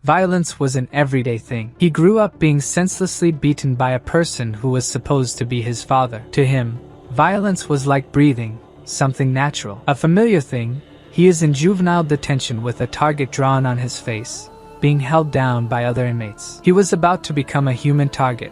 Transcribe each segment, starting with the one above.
Violence was an everyday thing. He grew up being senselessly beaten by a person who was supposed to be his father. To him, violence was like breathing, something natural, a familiar thing. He is in juvenile detention with a target drawn on his face, being held down by other inmates. He was about to become a human target.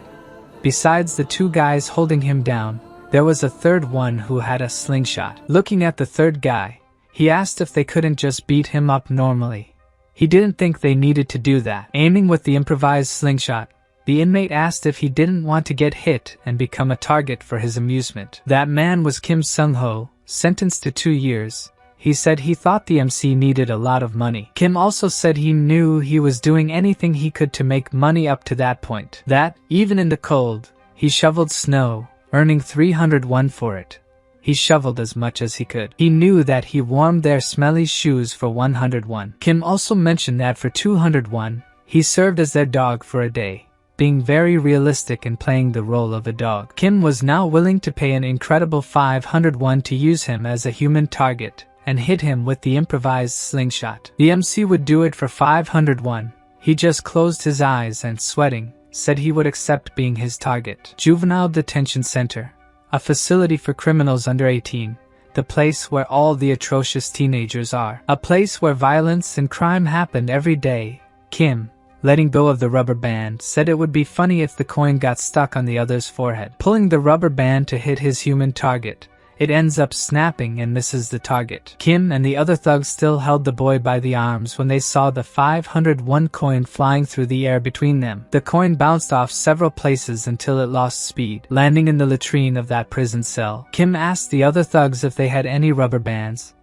Besides the two guys holding him down, there was a third one who had a slingshot. Looking at the third guy, he asked if they couldn't just beat him up normally. He didn't think they needed to do that. Aiming with the improvised slingshot, the inmate asked if he didn't want to get hit and become a target for his amusement. That man was Kim Sung-ho, sentenced to 2 years. He said he thought the MC needed a lot of money. Kim also said he knew he was doing anything he could to make money up to that point. That, even in the cold, he shoveled snow, earning 301 for it. He shoveled as much as he could. He knew that he warmed their smelly shoes for 101. Kim also mentioned that for 201, he served as their dog for a day, being very realistic in playing the role of a dog. Kim was now willing to pay an incredible 501 to use him as a human target and hit him with the improvised slingshot. The MC would do it for 501. He just closed his eyes and, sweating, said he would accept being his target. Juvenile Detention Center, a facility for criminals under 18, the place where all the atrocious teenagers are. A place where violence and crime happened every day. Kim, letting go of the rubber band, said it would be funny if the coin got stuck on the other's forehead. Pulling the rubber band to hit his human target, it ends up snapping and misses the target. Kim and the other thugs still held the boy by the arms when they saw the 501 coin flying through the air between them. The coin bounced off several places until it lost speed, landing in the latrine of that prison cell. Kim asked the other thugs if they had any rubber bands,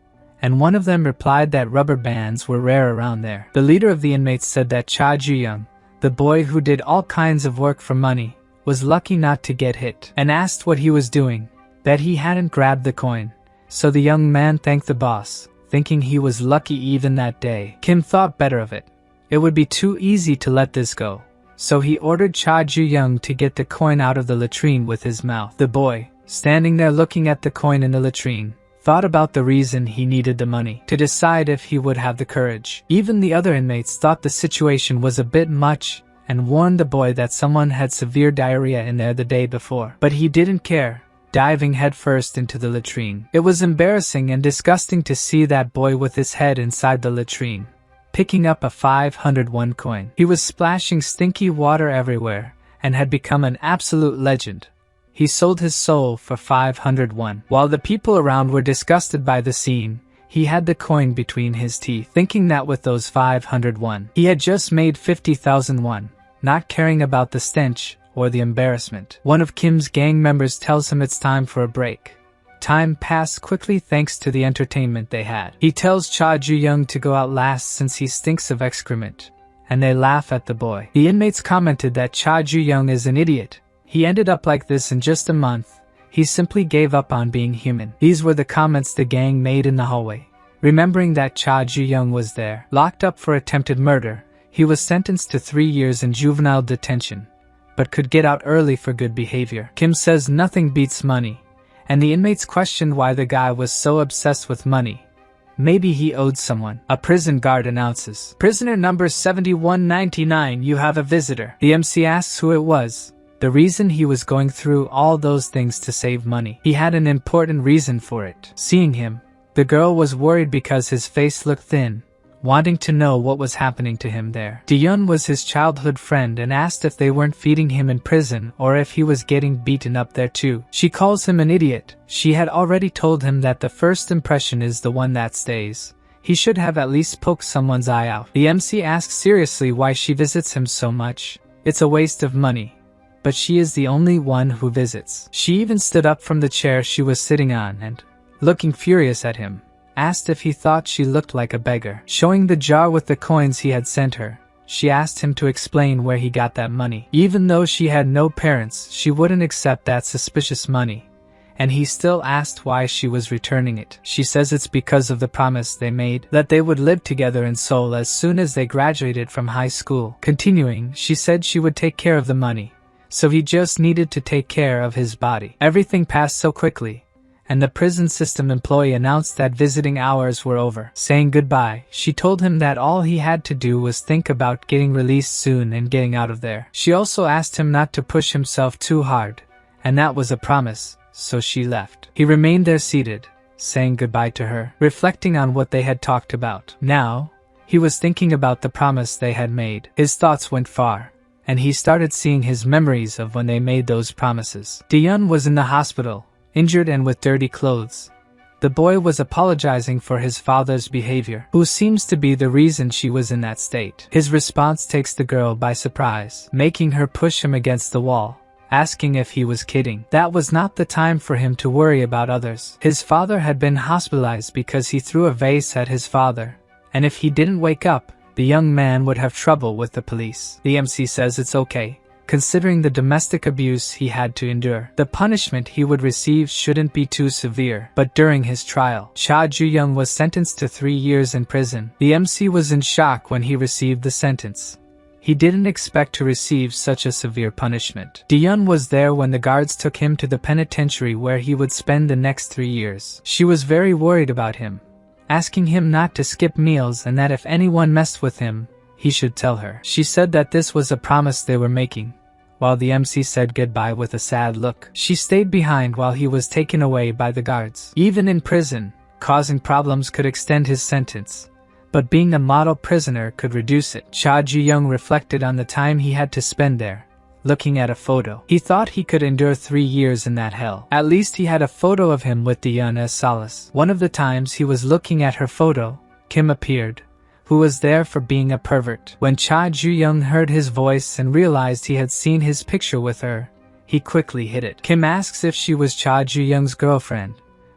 and one of them replied that rubber bands were rare around there. The leader of the inmates said that Cha Ju-young, the boy who did all kinds of work for money, was lucky not to get hit, and asked what he was doing, that he hadn't grabbed the coin. So the young man thanked the boss, thinking he was lucky even that day. Kim thought better of it. It would be too easy to let this go. So he ordered Cha Ju-young to get the coin out of the latrine with his mouth. The boy, standing there looking at the coin in the latrine, thought about the reason he needed the money, to decide if he would have the courage. Even the other inmates thought the situation was a bit much and warned the boy that someone had severe diarrhea in there the day before. But he didn't care, diving headfirst into the latrine. It was embarrassing and disgusting to see that boy with his head inside the latrine, picking up a 501 coin. He was splashing stinky water everywhere and had become an absolute legend. He sold his soul for 501. While the people around were disgusted by the scene, he had the coin between his teeth, thinking that with those 501, he had just made 50,001, not caring about the stench or the embarrassment. One of Kim's gang members tells him it's time for a break. Time passed quickly thanks to the entertainment they had. He tells Cha Ju-young to go out last since he stinks of excrement, and they laugh at the boy. The inmates commented that Cha Ju-young is an idiot. He ended up like this in just a month. He simply gave up on being human. These were the comments the gang made in the hallway. Remembering that Cha Ju-young was there, locked up for attempted murder, he was sentenced to 3 years in juvenile detention, but could get out early for good behavior. Kim says nothing beats money, and the inmates questioned why the guy was so obsessed with money. Maybe he owed someone. A prison guard announces, "Prisoner number 7199, you have a visitor." The MC asks who it was. The reason he was going through all those things to save money. He had an important reason for it. Seeing him, the girl was worried because his face looked thin, wanting to know what was happening to him there. Diyun was his childhood friend and asked if they weren't feeding him in prison or if he was getting beaten up there too. She calls him an idiot. She had already told him that the first impression is the one that stays. He should have at least poked someone's eye out. The MC asks seriously why she visits him so much. It's a waste of money. But she is the only one who visits. She even stood up from the chair she was sitting on and, looking furious at him, asked if he thought she looked like a beggar. Showing the jar with the coins he had sent her, she asked him to explain where he got that money. Even though she had no parents, she wouldn't accept that suspicious money, and he still asked why she was returning it. She says it's because of the promise they made, that they would live together in Seoul as soon as they graduated from high school. Continuing, she said she would take care of the money, so he just needed to take care of his body. Everything passed so quickly, and the prison system employee announced that visiting hours were over. Saying goodbye, she told him that all he had to do was think about getting released soon and getting out of there. She also asked him not to push himself too hard, and that was a promise, so she left. He remained there seated, saying goodbye to her, reflecting on what they had talked about. Now, he was thinking about the promise they had made. His thoughts went far, and he started seeing his memories of when they made those promises. Diyun was in the hospital, injured and with dirty clothes. The boy was apologizing for his father's behavior, who seems to be the reason she was in that state. His response takes the girl by surprise, making her push him against the wall, asking if he was kidding. That was not the time for him to worry about others. His father had been hospitalized because he threw a vase at his father, and if he didn't wake up, the young man would have trouble with the police. The MC says it's okay, considering the domestic abuse he had to endure. The punishment he would receive shouldn't be too severe. But during his trial, Cha Ju-young was sentenced to 3 years in prison. The MC was in shock when he received the sentence. He didn't expect to receive such a severe punishment. Diyun was there when the guards took him to the penitentiary where he would spend the next 3 years. She was very worried about him, asking him not to skip meals and that if anyone messed with him, he should tell her. She said that this was a promise they were making, while the MC said goodbye with a sad look. She stayed behind while he was taken away by the guards. Even in prison, causing problems could extend his sentence, but being a model prisoner could reduce it. Cha Ju-young reflected on the time he had to spend there, looking at a photo. He thought he could endure 3 years in that hell. At least he had a photo of him with Diyun as solace. One of the times he was looking at her photo, Kim appeared, who was there for being a pervert. When Cha Ju-young heard his voice and realized he had seen his picture with her, he quickly hid it. Kim asks if she was Cha Ju-young's girlfriend,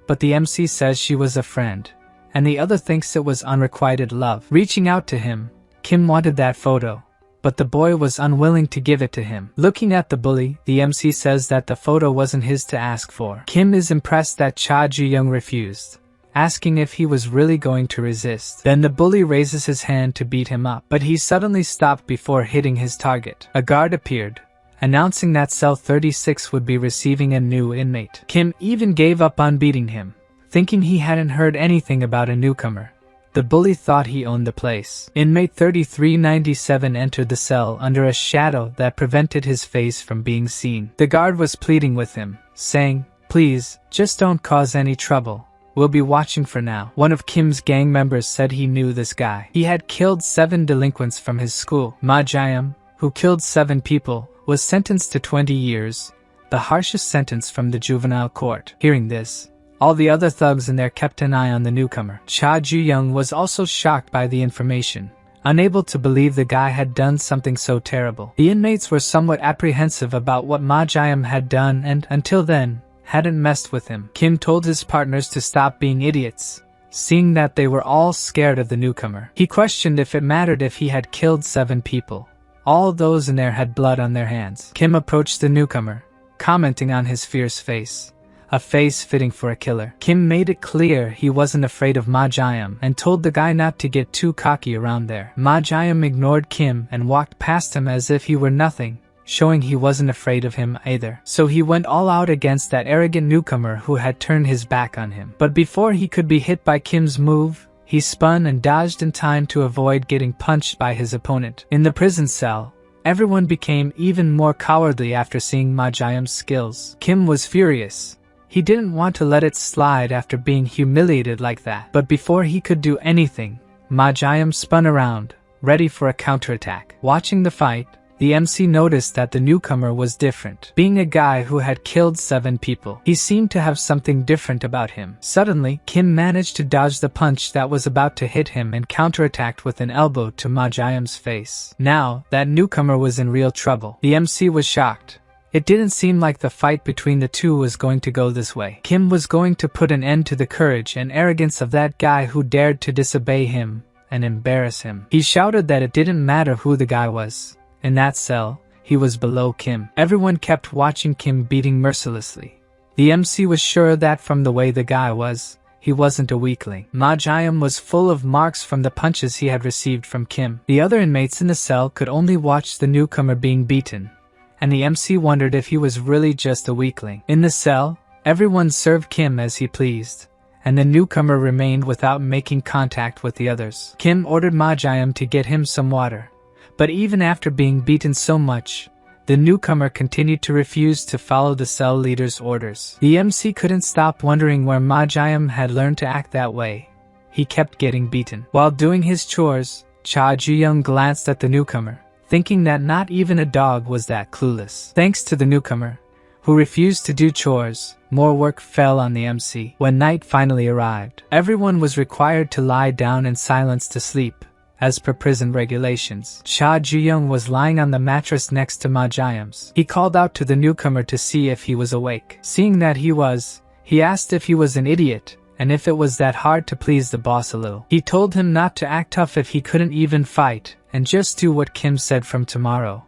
but the MC says she was a friend, and the other thinks it was unrequited love. Reaching out to him, Kim wanted that photo, but the boy was unwilling to give it to him. Looking at the bully, the MC says that the photo wasn't his to ask for. Kim is impressed that Cha Ju-young refused, asking if he was really going to resist. Then the bully raises his hand to beat him up, but he suddenly stopped before hitting his target. A guard appeared, announcing that cell 36 would be receiving a new inmate. Kim even gave up on beating him, thinking he hadn't heard anything about a newcomer. The bully thought he owned the place. Inmate 3397 entered the cell under a shadow that prevented his face from being seen. The guard was pleading with him, saying, "Please, just don't cause any trouble. We'll be watching for now." One of Kim's gang members said he knew this guy. He had killed 7 delinquents from his school. Ma Jae-am, who killed 7 people, was sentenced to 20 years, the harshest sentence from the juvenile court. Hearing this, all the other thugs in there kept an eye on the newcomer. Cha Ju-young was also shocked by the information, unable to believe the guy had done something so terrible. The inmates were somewhat apprehensive about what Ma Jae-am had done and, until then, hadn't messed with him. Kim told his partners to stop being idiots, seeing that they were all scared of the newcomer. He questioned if it mattered if he had killed 7 people. All those in there had blood on their hands. Kim approached the newcomer, commenting on his fierce face, a face fitting for a killer. Kim made it clear he wasn't afraid of Ma Jae-am and told the guy not to get too cocky around there. Ma Jae-am ignored Kim and walked past him as if he were nothing, showing he wasn't afraid of him either. So he went all out against that arrogant newcomer who had turned his back on him. But before he could be hit by Kim's move, he spun and dodged in time to avoid getting punched by his opponent. In the prison cell, everyone became even more cowardly after seeing Ma Jae-am's skills. Kim was furious. He didn't want to let it slide after being humiliated like that. But before he could do anything, Ma Jae-am spun around, ready for a counterattack. Watching the fight, the MC noticed that the newcomer was different. Being a guy who had killed 7 people, he seemed to have something different about him. Suddenly, Kim managed to dodge the punch that was about to hit him and counterattacked with an elbow to Ma Jae-am's face. Now, that newcomer was in real trouble. The MC was shocked. It didn't seem like the fight between the two was going to go this way. Kim was going to put an end to the courage and arrogance of that guy who dared to disobey him and embarrass him. He shouted that it didn't matter who the guy was. In that cell, he was below Kim. Everyone kept watching Kim beating mercilessly. The MC was sure that from the way the guy was, he wasn't a weakling. Ma Jae-am was full of marks from the punches he had received from Kim. The other inmates in the cell could only watch the newcomer being beaten, and the MC wondered if he was really just a weakling. In the cell, Everyone served Kim as he pleased, and the newcomer remained without making contact with the others. Kim ordered Majayam to get him some water, but even after being beaten so much, the newcomer continued to refuse to follow the cell leader's orders. The MC couldn't stop wondering where Majayam had learned to act that way. He kept getting beaten. While doing his chores, Cha Ju-young glanced at the newcomer, thinking that not even a dog was that clueless. Thanks to the newcomer, who refused to do chores, more work fell on the MC. When night finally arrived, everyone was required to lie down in silence to sleep. As per prison regulations, Cha Ju-young was lying on the mattress next to Majayam's. He called out to the newcomer to see if he was awake. Seeing that he was, he asked if he was an idiot, and if it was that hard to please the boss a little. He told him not to act tough if he couldn't even fight, and just do what Kim said from tomorrow.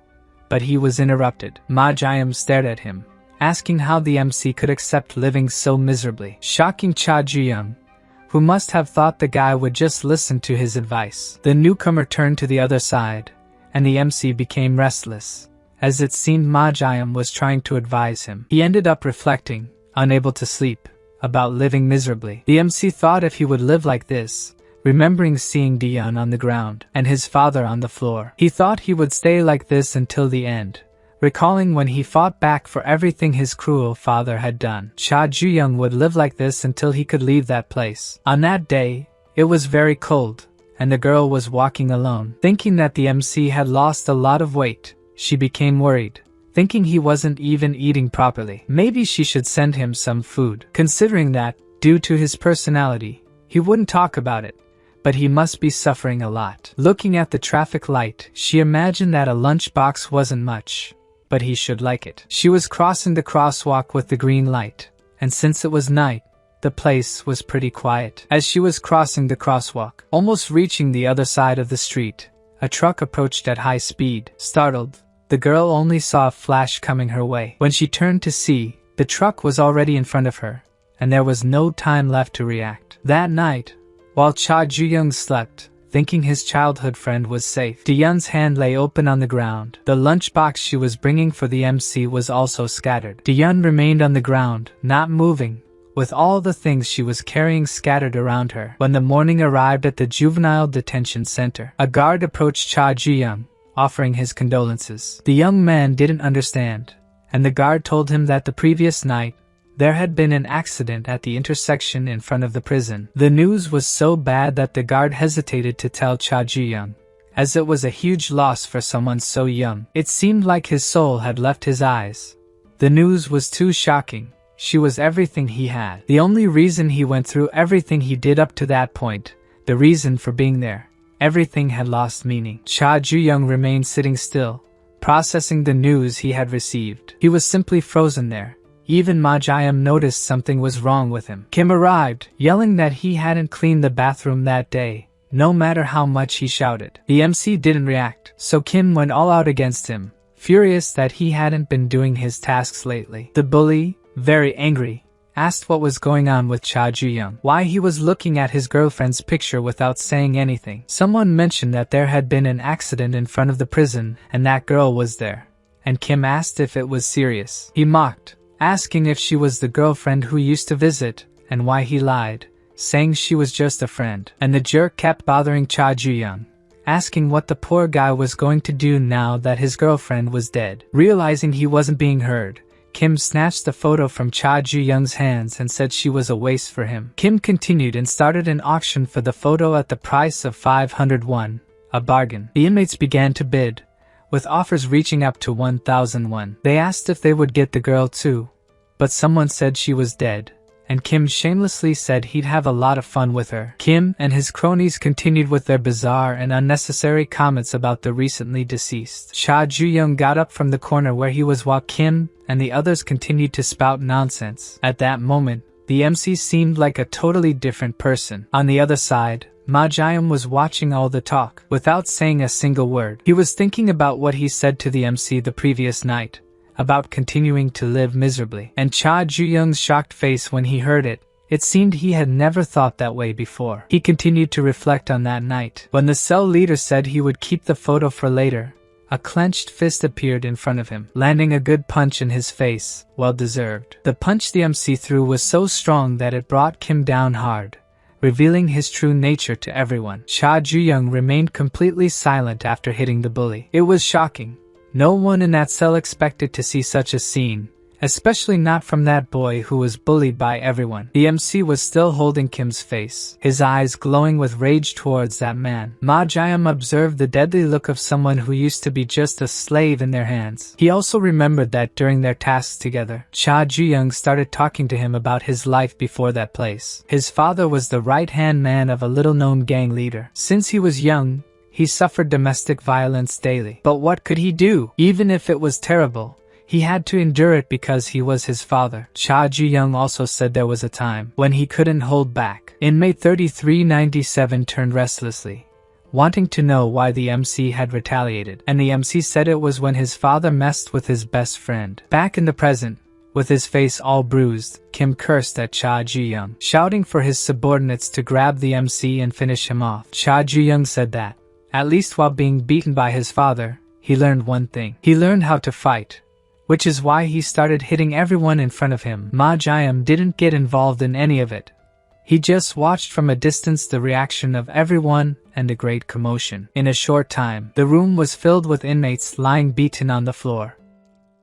But he was interrupted. Majayam stared at him, asking how the MC could accept living so miserably, shocking Cha Ju-young, who must have thought the guy would just listen to his advice. The newcomer turned to the other side, and the MC became restless, as it seemed Majayam was trying to advise him. He ended up reflecting, unable to sleep, about living miserably. The MC thought if he would live like this, remembering seeing Dion on the ground, and his father on the floor. He thought he would stay like this until the end, recalling when he fought back for everything his cruel father had done. Cha Ju-young would live like this until he could leave that place. On that day, it was very cold, and the girl was walking alone. Thinking that the MC had lost a lot of weight, she became worried, thinking he wasn't even eating properly. Maybe she should send him some food, considering that, due to his personality, he wouldn't talk about it, but he must be suffering a lot. Looking at the traffic light, she imagined that a lunchbox wasn't much, but he should like it. She was crossing the crosswalk with the green light, and since it was night, the place was pretty quiet. As she was crossing the crosswalk, almost reaching the other side of the street, a truck approached at high speed. Startled, the girl only saw a flash coming her way. When she turned to see, the truck was already in front of her, and there was no time left to react. That night, while Cha Ju-young slept, thinking his childhood friend was safe, Diyun's hand lay open on the ground. The lunchbox she was bringing for the MC was also scattered. Diyun remained on the ground, not moving, with all the things she was carrying scattered around her. When the morning arrived at the juvenile detention center, a guard approached Cha Ju-young, offering his condolences. The young man didn't understand, and the guard told him that the previous night, there had been an accident at the intersection in front of the prison. The news was so bad that the guard hesitated to tell Cha Ju-young, as it was a huge loss for someone so young. It seemed like his soul had left his eyes. The news was too shocking. She was everything he had. The only reason he went through everything he did up to that point, the reason for being there, everything had lost meaning. Cha Ju-young remained sitting still, processing the news he had received. He was simply frozen there. Even Majayam noticed something was wrong with him. Kim arrived, yelling that he hadn't cleaned the bathroom that day, no matter how much he shouted. The MC didn't react, so Kim went all out against him, furious that he hadn't been doing his tasks lately. The bully, very angry, asked what was going on with Cha Ju-young, why he was looking at his girlfriend's picture without saying anything. Someone mentioned that there had been an accident in front of the prison and that girl was there, and Kim asked if it was serious. He mocked, asking if she was the girlfriend who used to visit, and why he lied, saying she was just a friend. And the jerk kept bothering Cha Ju-young, asking what the poor guy was going to do now that his girlfriend was dead. Realizing he wasn't being heard, Kim snatched the photo from Cha Ju-young's hands and said she was a waste for him. Kim continued and started an auction for the photo at the price of 500 won, a bargain. The inmates began to bid, with offers reaching up to 1,000 won. They asked if they would get the girl too, but someone said she was dead, and Kim shamelessly said he'd have a lot of fun with her. Kim and his cronies continued with their bizarre and unnecessary comments about the recently deceased. Cha Ju-young got up from the corner where he was while Kim and the others continued to spout nonsense. At that moment, the MC seemed like a totally different person. On the other side, Majayam was watching all the talk, without saying a single word. He was thinking about what he said to the MC the previous night, about continuing to live miserably. And Cha Ju-young's shocked face when he heard it, it seemed he had never thought that way before. He continued to reflect on that night. When the cell leader said he would keep the photo for later, A clenched fist appeared in front of him, landing a good punch in his face, well deserved. The punch the MC threw was so strong that it brought Kim down hard, revealing his true nature to everyone. Cha Ju-young remained completely silent after hitting the bully. It was shocking. No one in that cell expected to see such a scene, especially not from that boy who was bullied by everyone. The MC was still holding Kim's face, his eyes glowing with rage towards that man. Ma Jiam observed the deadly look of someone who used to be just a slave in their hands. He also remembered that during their tasks together, Cha Ju-young started talking to him about his life before that place. His father was the right-hand man of a little-known gang leader. Since he was young, he suffered domestic violence daily. But what could he do? Even if it was terrible, he had to endure it because he was his father. Cha Ju-young also said there was a time when he couldn't hold back. Inmate 3397 turned restlessly, wanting to know why the MC had retaliated, and the MC said it was when his father messed with his best friend. Back in the present, with his face all bruised, Kim cursed at Cha Ju-young, shouting for his subordinates to grab the MC and finish him off. Cha Ju-young said that, at least while being beaten by his father, he learned one thing. He learned how to fight, which is why he started hitting everyone in front of him. Ma Jiam didn't get involved in any of it. He just watched from a distance the reaction of everyone and a great commotion. In a short time, the room was filled with inmates lying beaten on the floor.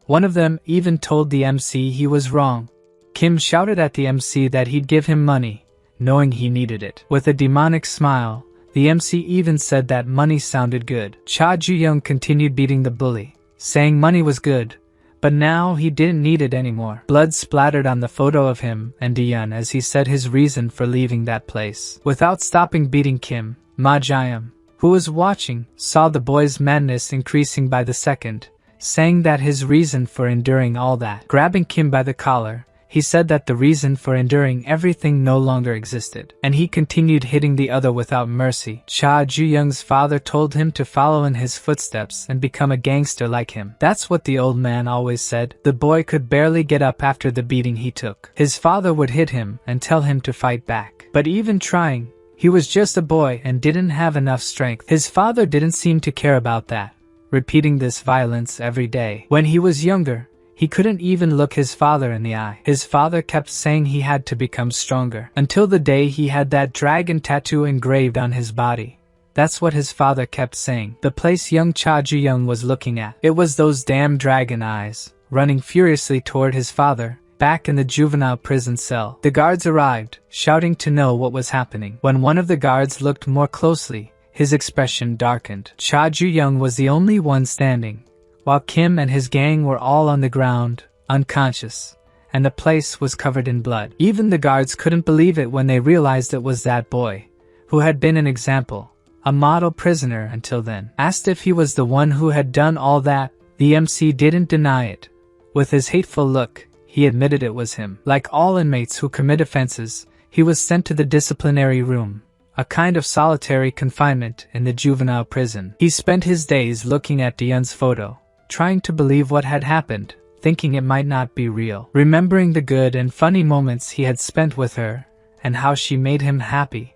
One of them even told the MC he was wrong. Kim shouted at the MC that he'd give him money, knowing he needed it. With a demonic smile, the MC even said that money sounded good. Cha Ju-young continued beating the bully, saying money was good, but now he didn't need it anymore. Blood splattered on the photo of him and Dion as he said his reason for leaving that place. Without stopping beating Kim, Ma Jiam, who was watching, saw the boy's madness increasing by the second, saying that his reason for enduring all that. Grabbing Kim by the collar, he said that the reason for enduring everything no longer existed, and he continued hitting the other without mercy. Cha Ju-young's father told him to follow in his footsteps and become a gangster like him. That's what the old man always said. The boy could barely get up after the beating he took. His father would hit him and tell him to fight back. But even trying, he was just a boy and didn't have enough strength. His father didn't seem to care about that, repeating this violence every day. When he was younger, he couldn't even look his father in the eye. His father kept saying he had to become stronger, until the day he had that dragon tattoo engraved on his body. That's what his father kept saying. The place young Cha Ju-young was looking at, it was those damn dragon eyes, running furiously toward his father, back in the juvenile prison cell. The guards arrived, shouting to know what was happening. When one of the guards looked more closely, his expression darkened. Cha Ju-young was the only one standing, while Kim and his gang were all on the ground, unconscious, and the place was covered in blood. Even the guards couldn't believe it when they realized it was that boy, who had been an example, a model prisoner until then. Asked if he was the one who had done all that, the MC didn't deny it. With his hateful look, he admitted it was him. Like all inmates who commit offenses, he was sent to the disciplinary room, a kind of solitary confinement in the juvenile prison. He spent his days looking at Dion's photo, trying to believe what had happened, thinking it might not be real, remembering the good and funny moments he had spent with her, and how she made him happy.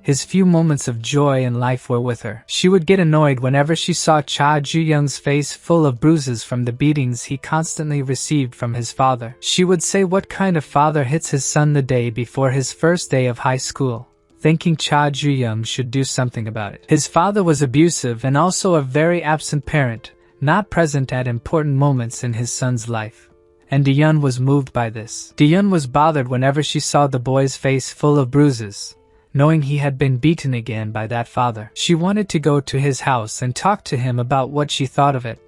His few moments of joy in life were with her. She would get annoyed whenever she saw Cha Ju-young's face full of bruises from the beatings he constantly received from his father. She would say what kind of father hits his son the day before his first day of high school, thinking Cha Ju-young should do something about it. His father was abusive and also a very absent parent, not present at important moments in his son's life, and Dion was moved by this. Dion was bothered whenever she saw the boy's face full of bruises, knowing he had been beaten again by that father. She wanted to go to his house and talk to him about what she thought of it,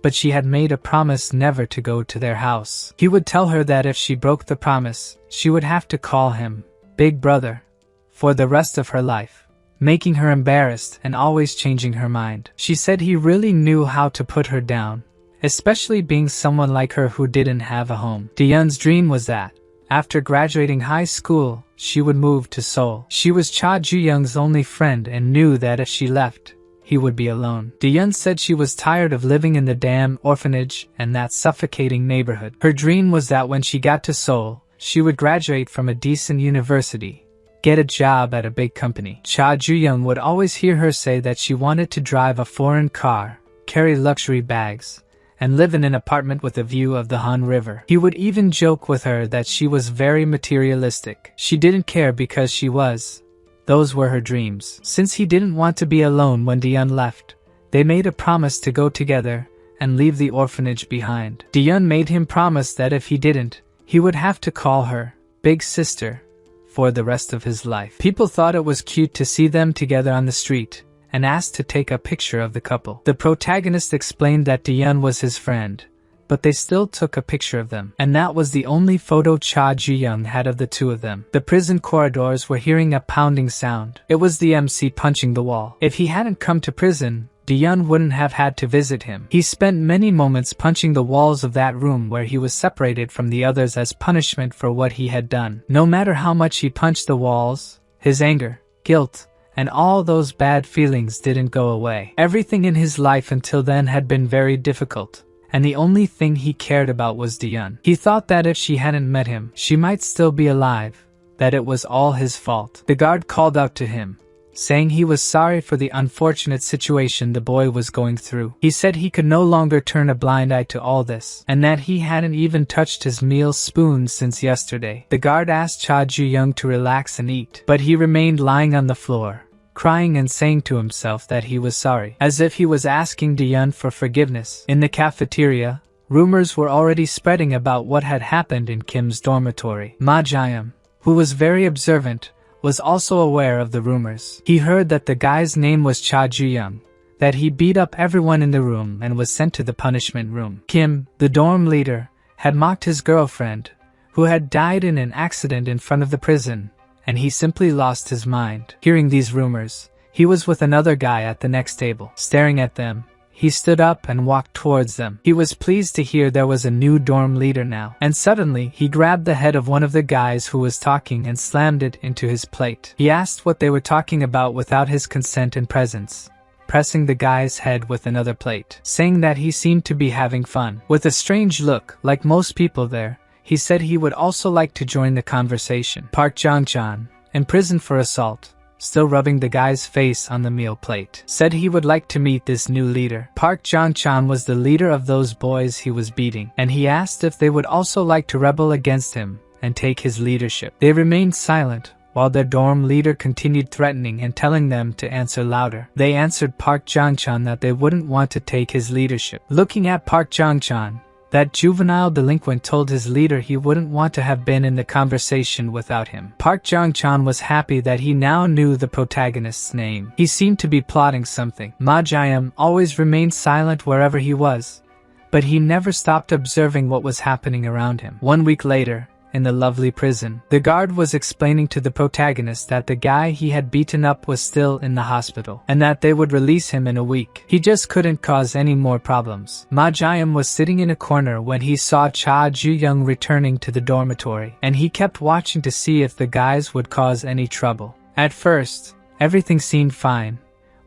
but she had made a promise never to go to their house. He would tell her that if she broke the promise, she would have to call him Big Brother for the rest of her life, making her embarrassed and always changing her mind. She said he really knew how to put her down, especially being someone like her who didn't have a home. Dion's dream was that, after graduating high school, she would move to Seoul. She was Cha Ju-young's only friend and knew that if she left, he would be alone. Dion said she was tired of living in the damn orphanage and that suffocating neighborhood. Her dream was that when she got to Seoul, she would graduate from a decent university, get a job at a big company. Cha Ju-young would always hear her say that she wanted to drive a foreign car, carry luxury bags, and live in an apartment with a view of the Han River. He would even joke with her that she was very materialistic. She didn't care because she was. Those were her dreams. Since he didn't want to be alone when Dion left, they made a promise to go together and leave the orphanage behind. Dion made him promise that if he didn't, he would have to call her Big Sister for the rest of his life. People thought it was cute to see them together on the street and asked to take a picture of the couple. The protagonist explained that Dion was his friend, but they still took a picture of them, and that was the only photo Cha Ji-young had of the two of them. The prison corridors were hearing a pounding sound. It was the MC punching the wall. If he hadn't come to prison, Dion wouldn't have had to visit him. He spent many moments punching the walls of that room where he was separated from the others as punishment for what he had done. No matter how much he punched the walls, his anger, guilt, and all those bad feelings didn't go away. Everything in his life until then had been very difficult, and the only thing he cared about was Dion. He thought that if she hadn't met him, she might still be alive, that it was all his fault. The guard called out to him, saying he was sorry for the unfortunate situation the boy was going through. He said he could no longer turn a blind eye to all this, and that he hadn't even touched his meal spoon since yesterday. The guard asked Cha Ji-young to relax and eat, but he remained lying on the floor, crying and saying to himself that he was sorry, as if he was asking Dion for forgiveness. In the cafeteria, rumors were already spreading about what had happened in Kim's dormitory. Ma Ji-young, who was very observant, was also aware of the rumors. He heard that the guy's name was Cha Ji-young, that he beat up everyone in the room and was sent to the punishment room. Kim, the dorm leader, had mocked his girlfriend, who had died in an accident in front of the prison, and he simply lost his mind. Hearing these rumors, he was with another guy at the next table. Staring at them, he stood up and walked towards them. He was pleased to hear there was a new dorm leader now, and suddenly he grabbed the head of one of the guys who was talking and slammed it into his plate. He asked what they were talking about without his consent and presence, pressing the guy's head with another plate, saying that he seemed to be having fun. With a strange look, like most people there, he said he would also like to join the conversation. Park Jong-chan, imprisoned for assault, still rubbing the guy's face on the meal plate, said he would like to meet this new leader. Park Jong-chan was the leader of those boys he was beating, and he asked if they would also like to rebel against him and take his leadership. They remained silent, while their dorm leader continued threatening and telling them to answer louder. They answered Park Jong-chan that they wouldn't want to take his leadership. Looking at Park Jong-chan, that juvenile delinquent told his leader he wouldn't want to have been in the conversation without him. Park Jong-chan was happy that he now knew the protagonist's name. He seemed to be plotting something. Ma Ji-young always remained silent wherever he was, but he never stopped observing what was happening around him. 1 week later, in the lovely prison, the guard was explaining to the protagonist that the guy he had beaten up was still in the hospital, and that they would release him in a week. He just couldn't cause any more problems. Ma Ji-young was sitting in a corner when he saw Cha Ji-young returning to the dormitory, and he kept watching to see if the guys would cause any trouble. At first, everything seemed fine,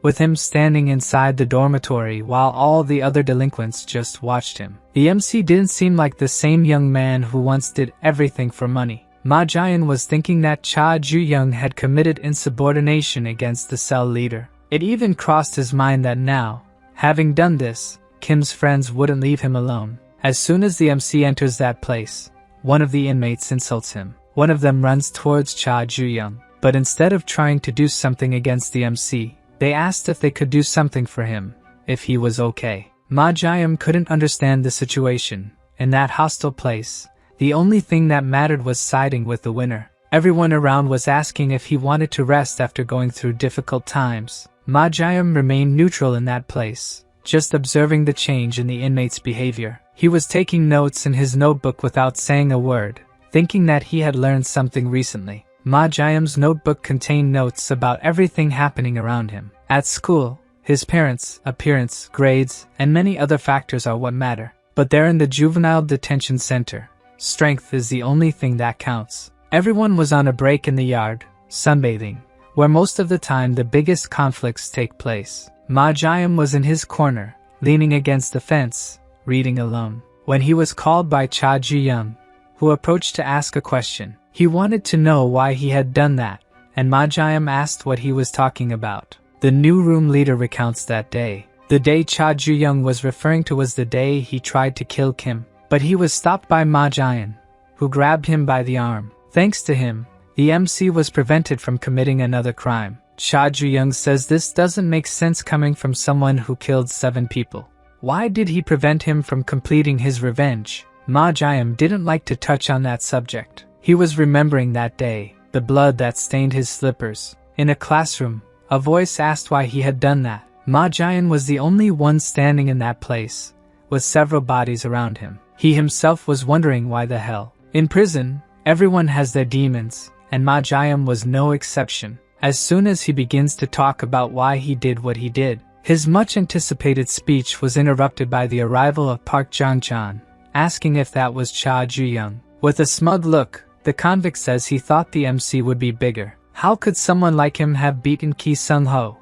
with him standing inside the dormitory while all the other delinquents just watched him. The MC didn't seem like the same young man who once did everything for money. Ma Ji-young was thinking that Cha Ji-young had committed insubordination against the cell leader. It even crossed his mind that now, having done this, Kim's friends wouldn't leave him alone. As soon as the MC enters that place, one of the inmates insults him. One of them runs towards Cha Ji-young, but instead of trying to do something against the MC, they asked if they could do something for him, if he was okay. Ma Ji-young couldn't understand the situation. In that hostile place, the only thing that mattered was siding with the winner. Everyone around was asking if he wanted to rest after going through difficult times. Ma Ji-young remained neutral in that place, just observing the change in the inmate's behavior. He was taking notes in his notebook without saying a word, thinking that he had learned something recently. Ma Ji-young's notebook contained notes about everything happening around him. At school, his parents, appearance, grades, and many other factors are what matter. But there in the juvenile detention center, strength is the only thing that counts. Everyone was on a break in the yard, sunbathing, where most of the time the biggest conflicts take place. Ma Ji-young was in his corner, leaning against the fence, reading alone, when he was called by Cha Ji-young, who approached to ask a question. He wanted to know why he had done that, and Ma Ji-young asked what he was talking about. The new room leader recounts that day. The day Cha Ju-young was referring to was the day he tried to kill Kim, but he was stopped by Ma Jian, who grabbed him by the arm. Thanks to him, the MC was prevented from committing another crime. Cha Ju-young says this doesn't make sense coming from someone who killed 7 people. Why did he prevent him from completing his revenge? Ma Jian didn't like to touch on that subject. He was remembering that day, the blood that stained his slippers. In a classroom, a voice asked why he had done that. Ma Jian was the only one standing in that place, with several bodies around him. He himself was wondering why the hell. In prison, everyone has their demons, and Ma Jian was no exception. As soon as he begins to talk about why he did what he did, his much-anticipated speech was interrupted by the arrival of Park Jong-chan, asking if that was Cha Ju-young. With a smug look, the convict says he thought the MC would be bigger. How could someone like him have beaten Ki Sung-ho?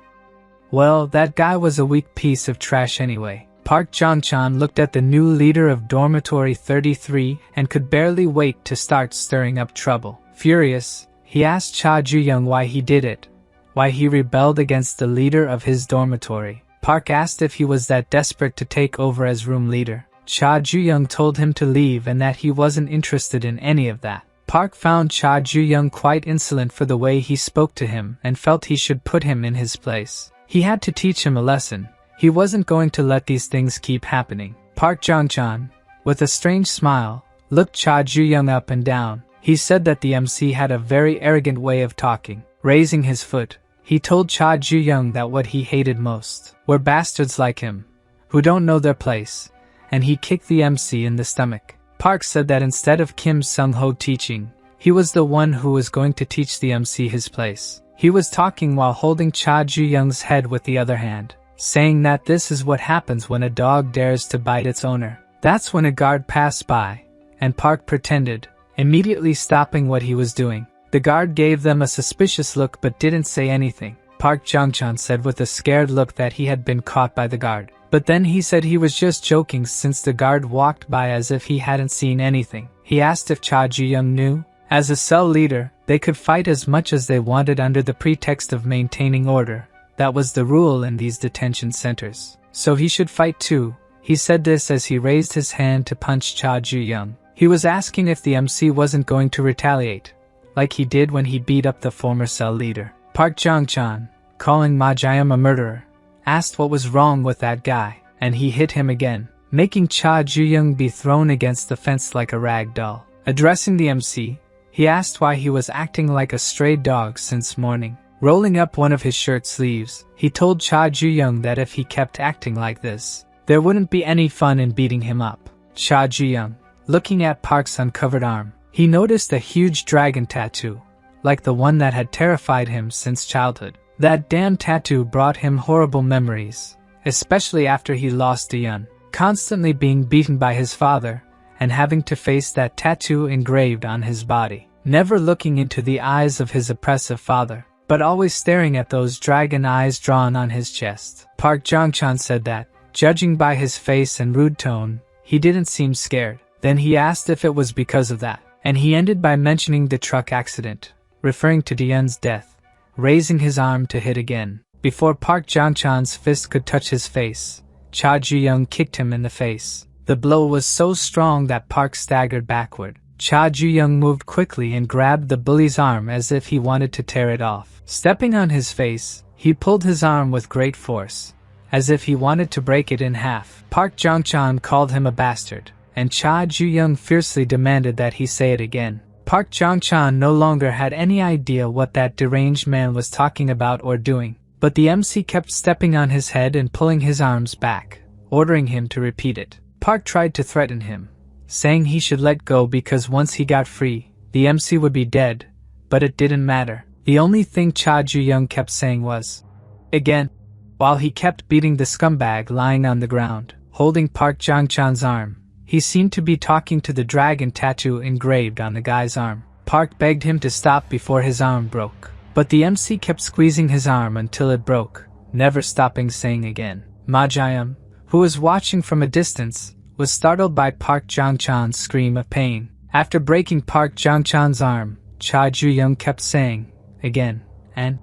Well, that guy was a weak piece of trash anyway. Park Jong-chan looked at the new leader of Dormitory 33 and could barely wait to start stirring up trouble. Furious, he asked Cha Ju-young why he did it, why he rebelled against the leader of his dormitory. Park asked if he was that desperate to take over as room leader. Cha Ju-young told him to leave and that he wasn't interested in any of that. Park found Cha Ju-young quite insolent for the way he spoke to him and felt he should put him in his place. He had to teach him a lesson. He wasn't going to let these things keep happening. Park Jong-chan, with a strange smile, looked Cha Ju-young up and down. He said that the MC had a very arrogant way of talking. Raising his foot, he told Cha Ju-young that what he hated most were bastards like him, who don't know their place, and he kicked the MC in the stomach. Park said that instead of Kim Sung-ho teaching, he was the one who was going to teach the MC his place. He was talking while holding Cha Ju-young's head with the other hand, saying that this is what happens when a dog dares to bite its owner. That's when a guard passed by, and Park pretended, immediately stopping what he was doing. The guard gave them a suspicious look but didn't say anything. Park Jong-chan said with a scared look that he had been caught by the guard. But then he said he was just joking since the guard walked by as if he hadn't seen anything. He asked if Cha Ju-young knew. As a cell leader, they could fight as much as they wanted under the pretext of maintaining order. That was the rule in these detention centers. So he should fight too. He said this as he raised his hand to punch Cha Ju-young. He was asking if the MC wasn't going to retaliate, like he did when he beat up the former cell leader. Park Jong-chan, calling Ma Jian a murderer, asked what was wrong with that guy, and he hit him again, making Cha Ju-young be thrown against the fence like a rag doll. Addressing the MC, he asked why he was acting like a stray dog since morning. Rolling up one of his shirt sleeves, he told Cha Ju-young that if he kept acting like this, there wouldn't be any fun in beating him up. Cha Ju-young, looking at Park's uncovered arm, he noticed a huge dragon tattoo, like the one that had terrified him since childhood. That damn tattoo brought him horrible memories, especially after he lost Dion, constantly being beaten by his father, and having to face that tattoo engraved on his body. Never looking into the eyes of his oppressive father, but always staring at those dragon eyes drawn on his chest. Park Jong-chan said that, judging by his face and rude tone, he didn't seem scared. Then he asked if it was because of that, and he ended by mentioning the truck accident, referring to Dion's death, raising his arm to hit again. Before Park Jong-chan's fist could touch his face, Cha Ju-young kicked him in the face. The blow was so strong that Park staggered backward. Cha Ju-young moved quickly and grabbed the bully's arm as if he wanted to tear it off. Stepping on his face, he pulled his arm with great force, as if he wanted to break it in half. Park Jong-chan called him a bastard, and Cha Ju-young fiercely demanded that he say it again. Park Jong-chan no longer had any idea what that deranged man was talking about or doing, but the MC kept stepping on his head and pulling his arms back, ordering him to repeat it. Park tried to threaten him, saying he should let go because once he got free, the MC would be dead, but it didn't matter. The only thing Cha Ju-young kept saying was, again, while he kept beating the scumbag lying on the ground, holding Park Jong-chan's arm. He seemed to be talking to the dragon tattoo engraved on the guy's arm. Park begged him to stop before his arm broke, but the MC kept squeezing his arm until it broke, never stopping saying again. Ma Jian, who was watching from a distance, was startled by Park Jong-chan's scream of pain. After breaking Park Jong-chan's arm, Cha Ju-young kept saying, again, and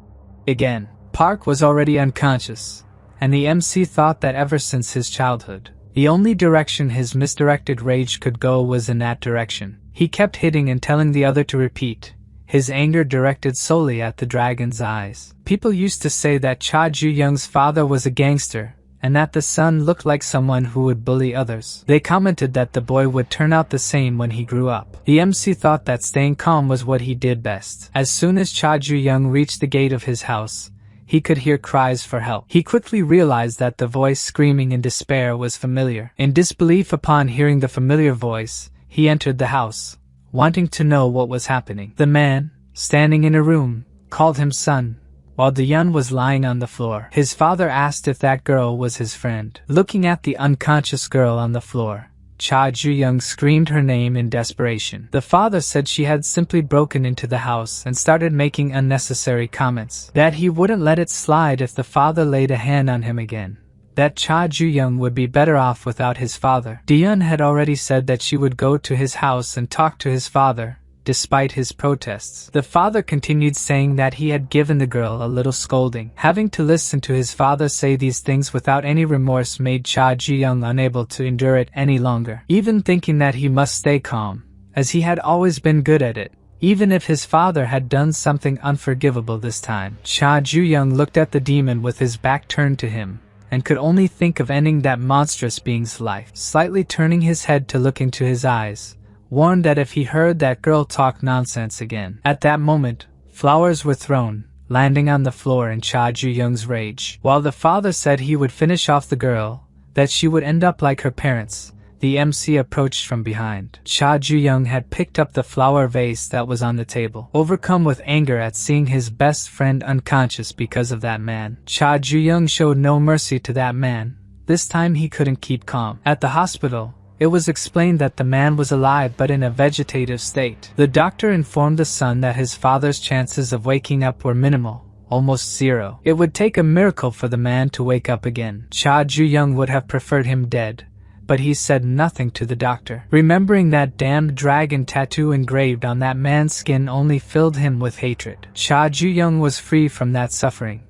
again. Park was already unconscious, and the MC thought that ever since his childhood, the only direction his misdirected rage could go was in that direction. He kept hitting and telling the other to repeat, his anger directed solely at the dragon's eyes. People used to say that Cha Ju-young's father was a gangster, and that the son looked like someone who would bully others. They commented that the boy would turn out the same when he grew up. The MC thought that staying calm was what he did best. As soon as Cha Ju-young reached the gate of his house, he could hear cries for help. He quickly realized that the voice screaming in despair was familiar. In disbelief upon hearing the familiar voice, he entered the house, wanting to know what was happening. The man, standing in a room, called him son, while the young was lying on the floor. His father asked if that girl was his friend. Looking at the unconscious girl on the floor, Cha Ju-young screamed her name in desperation. The father said she had simply broken into the house and started making unnecessary comments. That he wouldn't let it slide if the father laid a hand on him again. That Cha Ju-young would be better off without his father. Dion had already said that she would go to his house and talk to his father, despite his protests. The father continued saying that he had given the girl a little scolding. Having to listen to his father say these things without any remorse made Cha Ji-young unable to endure it any longer. Even thinking that he must stay calm, as he had always been good at it, even if his father had done something unforgivable this time. Cha Ju-young looked at the demon with his back turned to him, and could only think of ending that monstrous being's life. Slightly turning his head to look into his eyes, warned that if he heard that girl talk nonsense again. At that moment, flowers were thrown, landing on the floor in Cha Ju-young's rage. While the father said he would finish off the girl, that she would end up like her parents, the MC approached from behind. Cha Ju-young had picked up the flower vase that was on the table. Overcome with anger at seeing his best friend unconscious because of that man, Cha Ju-young showed no mercy to that man. This time he couldn't keep calm. At the hospital, it was explained that the man was alive but in a vegetative state. The doctor informed the son that his father's chances of waking up were minimal, almost zero. It would take a miracle for the man to wake up again. Cha Ju-young would have preferred him dead, but he said nothing to the doctor. Remembering that damned dragon tattoo engraved on that man's skin only filled him with hatred. Cha Ju-young was free from that suffering.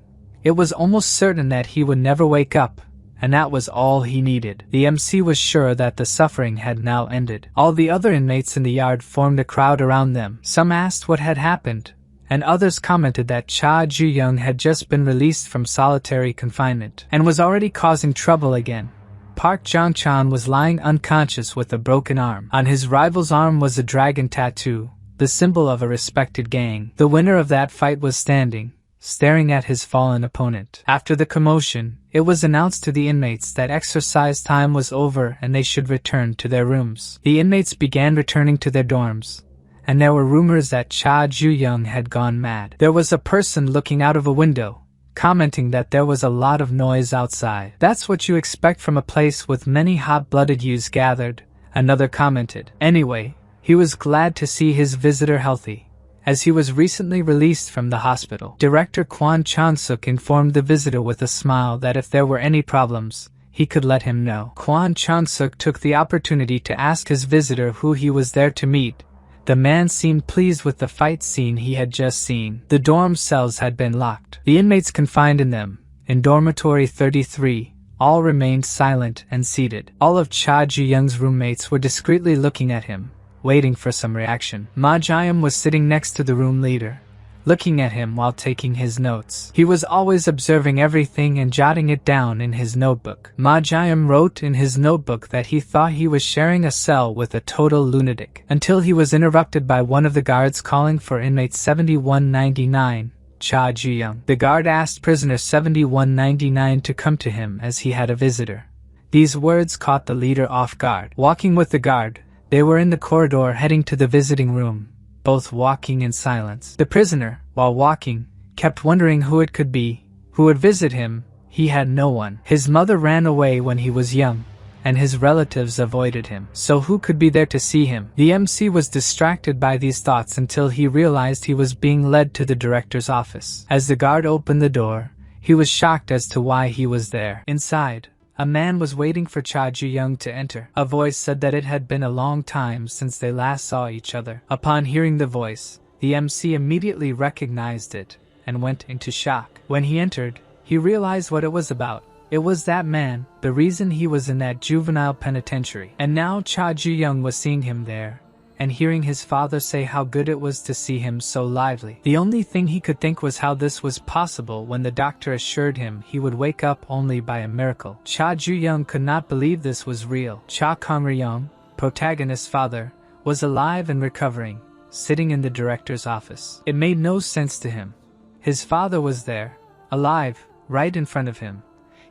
It was almost certain that he would never wake up, and that was all he needed. The MC was sure that the suffering had now ended. All the other inmates in the yard formed a crowd around them. Some asked what had happened, and others commented that Cha Ju-young had just been released from solitary confinement, and was already causing trouble again. Park Jong-chan was lying unconscious with a broken arm. On his rival's arm was a dragon tattoo, the symbol of a respected gang. The winner of that fight was standing, staring at his fallen opponent. After the commotion, it was announced to the inmates that exercise time was over and they should return to their rooms. The inmates began returning to their dorms, and there were rumors that Cha Ju-young had gone mad. There was a person looking out of a window, commenting that there was a lot of noise outside. That's what you expect from a place with many hot-blooded youths gathered, another commented. Anyway, he was glad to see his visitor healthy, as he was recently released from the hospital. Director Kwon Chang-suk informed the visitor with a smile that if there were any problems, he could let him know. Kwon Chang-suk took the opportunity to ask his visitor who he was there to meet. The man seemed pleased with the fight scene he had just seen. The dorm cells had been locked. The inmates confined in them, in dormitory 33, all remained silent and seated. All of Cha Ji-young's roommates were discreetly looking at him, waiting for some reaction. Ma Ji-young was sitting next to the room leader, looking at him while taking his notes. He was always observing everything and jotting it down in his notebook. Ma Ji-young wrote in his notebook that he thought he was sharing a cell with a total lunatic, until he was interrupted by one of the guards calling for inmate 7199, Cha Ji-young. The guard asked prisoner 7199 to come to him as he had a visitor. These words caught the leader off guard. Walking with the guard, they were in the corridor heading to the visiting room, both walking in silence. The prisoner, while walking, kept wondering who it could be, who would visit him. He had no one. His mother ran away when he was young, and his relatives avoided him. So who could be there to see him? The MC was distracted by these thoughts until he realized he was being led to the director's office. As the guard opened the door, he was shocked as to why he was there. Inside, a man was waiting for Cha Ji-young to enter. A voice said that it had been a long time since they last saw each other. Upon hearing the voice, the MC immediately recognized it and went into shock. When he entered, he realized what it was about. It was that man, the reason he was in that juvenile penitentiary. And now Cha Ju-young was seeing him there, and hearing his father say how good it was to see him so lively. The only thing he could think was how this was possible when the doctor assured him he would wake up only by a miracle. Cha Ju-young could not believe this was real. Cha Kang-ryong, Protagonist's father, was alive and recovering, sitting in the director's office. It made no sense to him. His father was there, alive, right in front of him.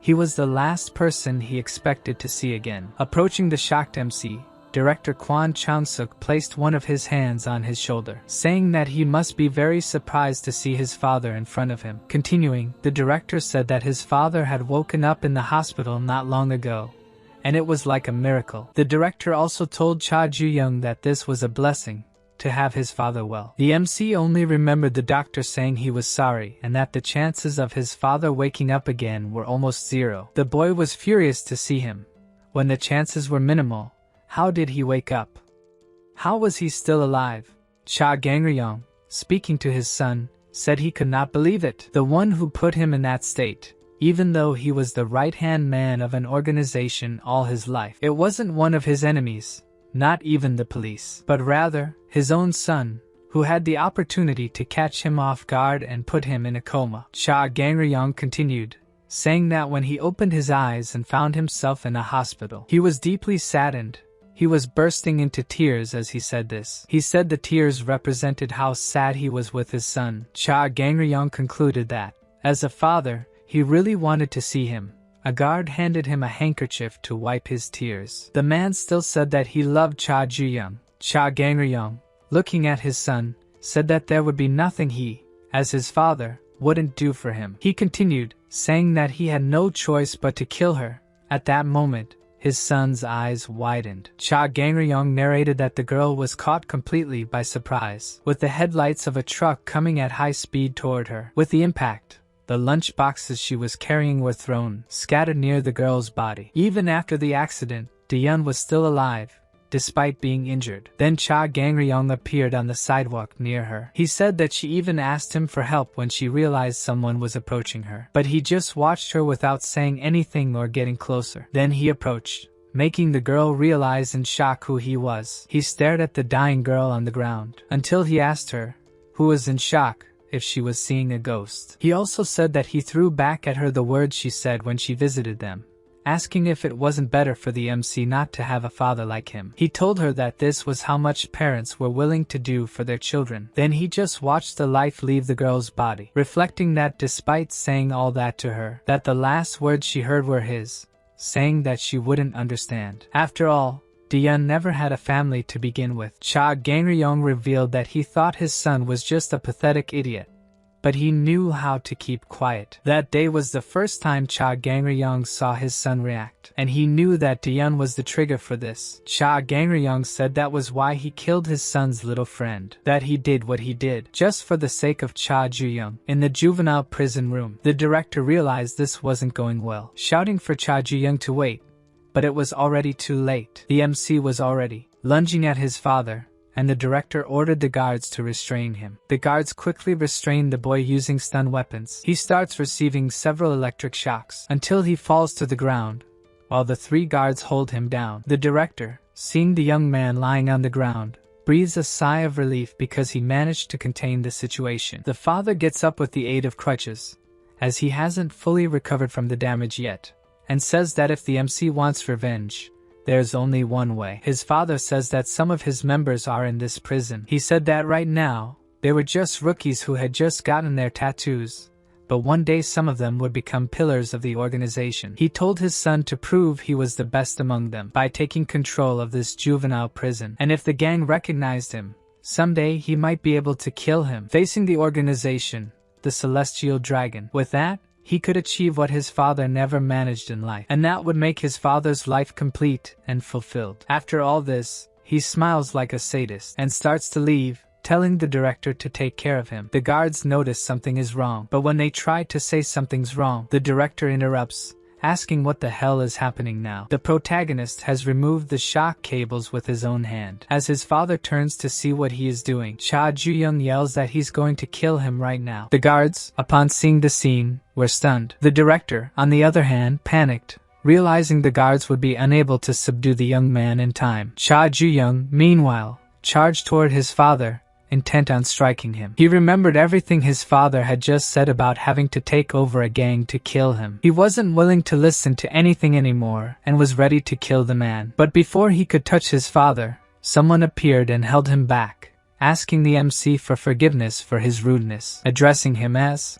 He was the last person he expected to see again. Approaching the shocked MC, Director Kwon Chang-suk placed one of his hands on his shoulder, saying that he must be very surprised to see his father in front of him. Continuing, the director said that his father had woken up in the hospital not long ago, and it was like a miracle. The director also told Cha Ju-young that this was a blessing, to have his father well. The MC only remembered the doctor saying he was sorry and that the chances of his father waking up again were almost zero. The boy was furious to see him. When the chances were minimal, how did he wake up? How was he still alive? Cha Gang-ryong, speaking to his son, said he could not believe it. The one who put him in that state, even though he was the right-hand man of an organization all his life. It wasn't one of his enemies, not even the police, but rather his own son, who had the opportunity to catch him off guard and put him in a coma. Cha Gang-ryong continued, saying that when he opened his eyes and found himself in a hospital, he was deeply saddened. He was bursting into tears as he said this. He said the tears represented how sad he was with his son. Cha Gang-ryong concluded that, as a father, he really wanted to see him. A guard handed him a handkerchief to wipe his tears. The man still said that he loved Cha Ju-young. Cha Gang-ryong, looking at his son, said that there would be nothing he, as his father, wouldn't do for him. He continued, saying that he had no choice but to kill her. At that moment, his son's eyes widened. Cha Gang-ryong narrated that the girl was caught completely by surprise, with the headlights of a truck coming at high speed toward her. With the impact, the lunch boxes she was carrying were thrown, scattered near the girl's body. Even after the accident, Daeun was still alive, despite being injured. Then Cha Gang-ryong appeared on the sidewalk near her. He said that she even asked him for help when she realized someone was approaching her. But he just watched her without saying anything or getting closer. Then he approached, making the girl realize in shock who he was. He stared at the dying girl on the ground, until he asked her, who was in shock, if she was seeing a ghost. He also said that he threw back at her the words she said when she visited them, asking if it wasn't better for the MC not to have a father like him. He told her that this was how much parents were willing to do for their children. Then he just watched the life leave the girl's body, reflecting that despite saying all that to her, that the last words she heard were his, saying that she wouldn't understand. After all, Daeun never had a family to begin with. Cha Gang-ryong revealed that he thought his son was just a pathetic idiot, but he knew how to keep quiet. That day was the first time Cha Gang-ryong saw his son react, and he knew that Daeun was the trigger for this. Cha Gang-ryong said that was why he killed his son's little friend, that he did what he did just for the sake of Cha Ju-young. In the juvenile prison room, the director realized this wasn't going well, shouting for Cha Ju-young to wait, but it was already too late. The MC was already lunging at his father, and the director ordered the guards to restrain him. The guards quickly restrained the boy using stun weapons. He starts receiving several electric shocks until he falls to the ground, while the three guards hold him down. The director, seeing the young man lying on the ground, breathes a sigh of relief because he managed to contain the situation. The father gets up with the aid of crutches, as he hasn't fully recovered from the damage yet, and says that if the MC wants revenge, there's only one way. His father says that some of his members are in this prison. He said that right now, they were just rookies who had just gotten their tattoos, but one day some of them would become pillars of the organization. He told his son to prove he was the best among them by taking control of this juvenile prison, and if the gang recognized him, someday he might be able to kill him. Facing the organization, the Celestial Dragon. With that, he could achieve what his father never managed in life, and that would make his father's life complete and fulfilled. After all this, he smiles like a sadist and starts to leave, telling the director to take care of him. The guards notice something is wrong, but when they try to say something's wrong, the director interrupts asking what the hell is happening now. The protagonist has removed the shock cables with his own hand. As his father turns to see what he is doing, Cha Ju-young yells that he's going to kill him right now. The guards, upon seeing the scene, were stunned. The director, on the other hand, panicked, realizing the guards would be unable to subdue the young man in time. Cha Ju-young, meanwhile, charged toward his father, intent on striking him. He remembered everything his father had just said about having to take over a gang to kill him. He wasn't willing to listen to anything anymore and was ready to kill the man. But before he could touch his father, someone appeared and held him back, asking the MC for forgiveness for his rudeness, addressing him as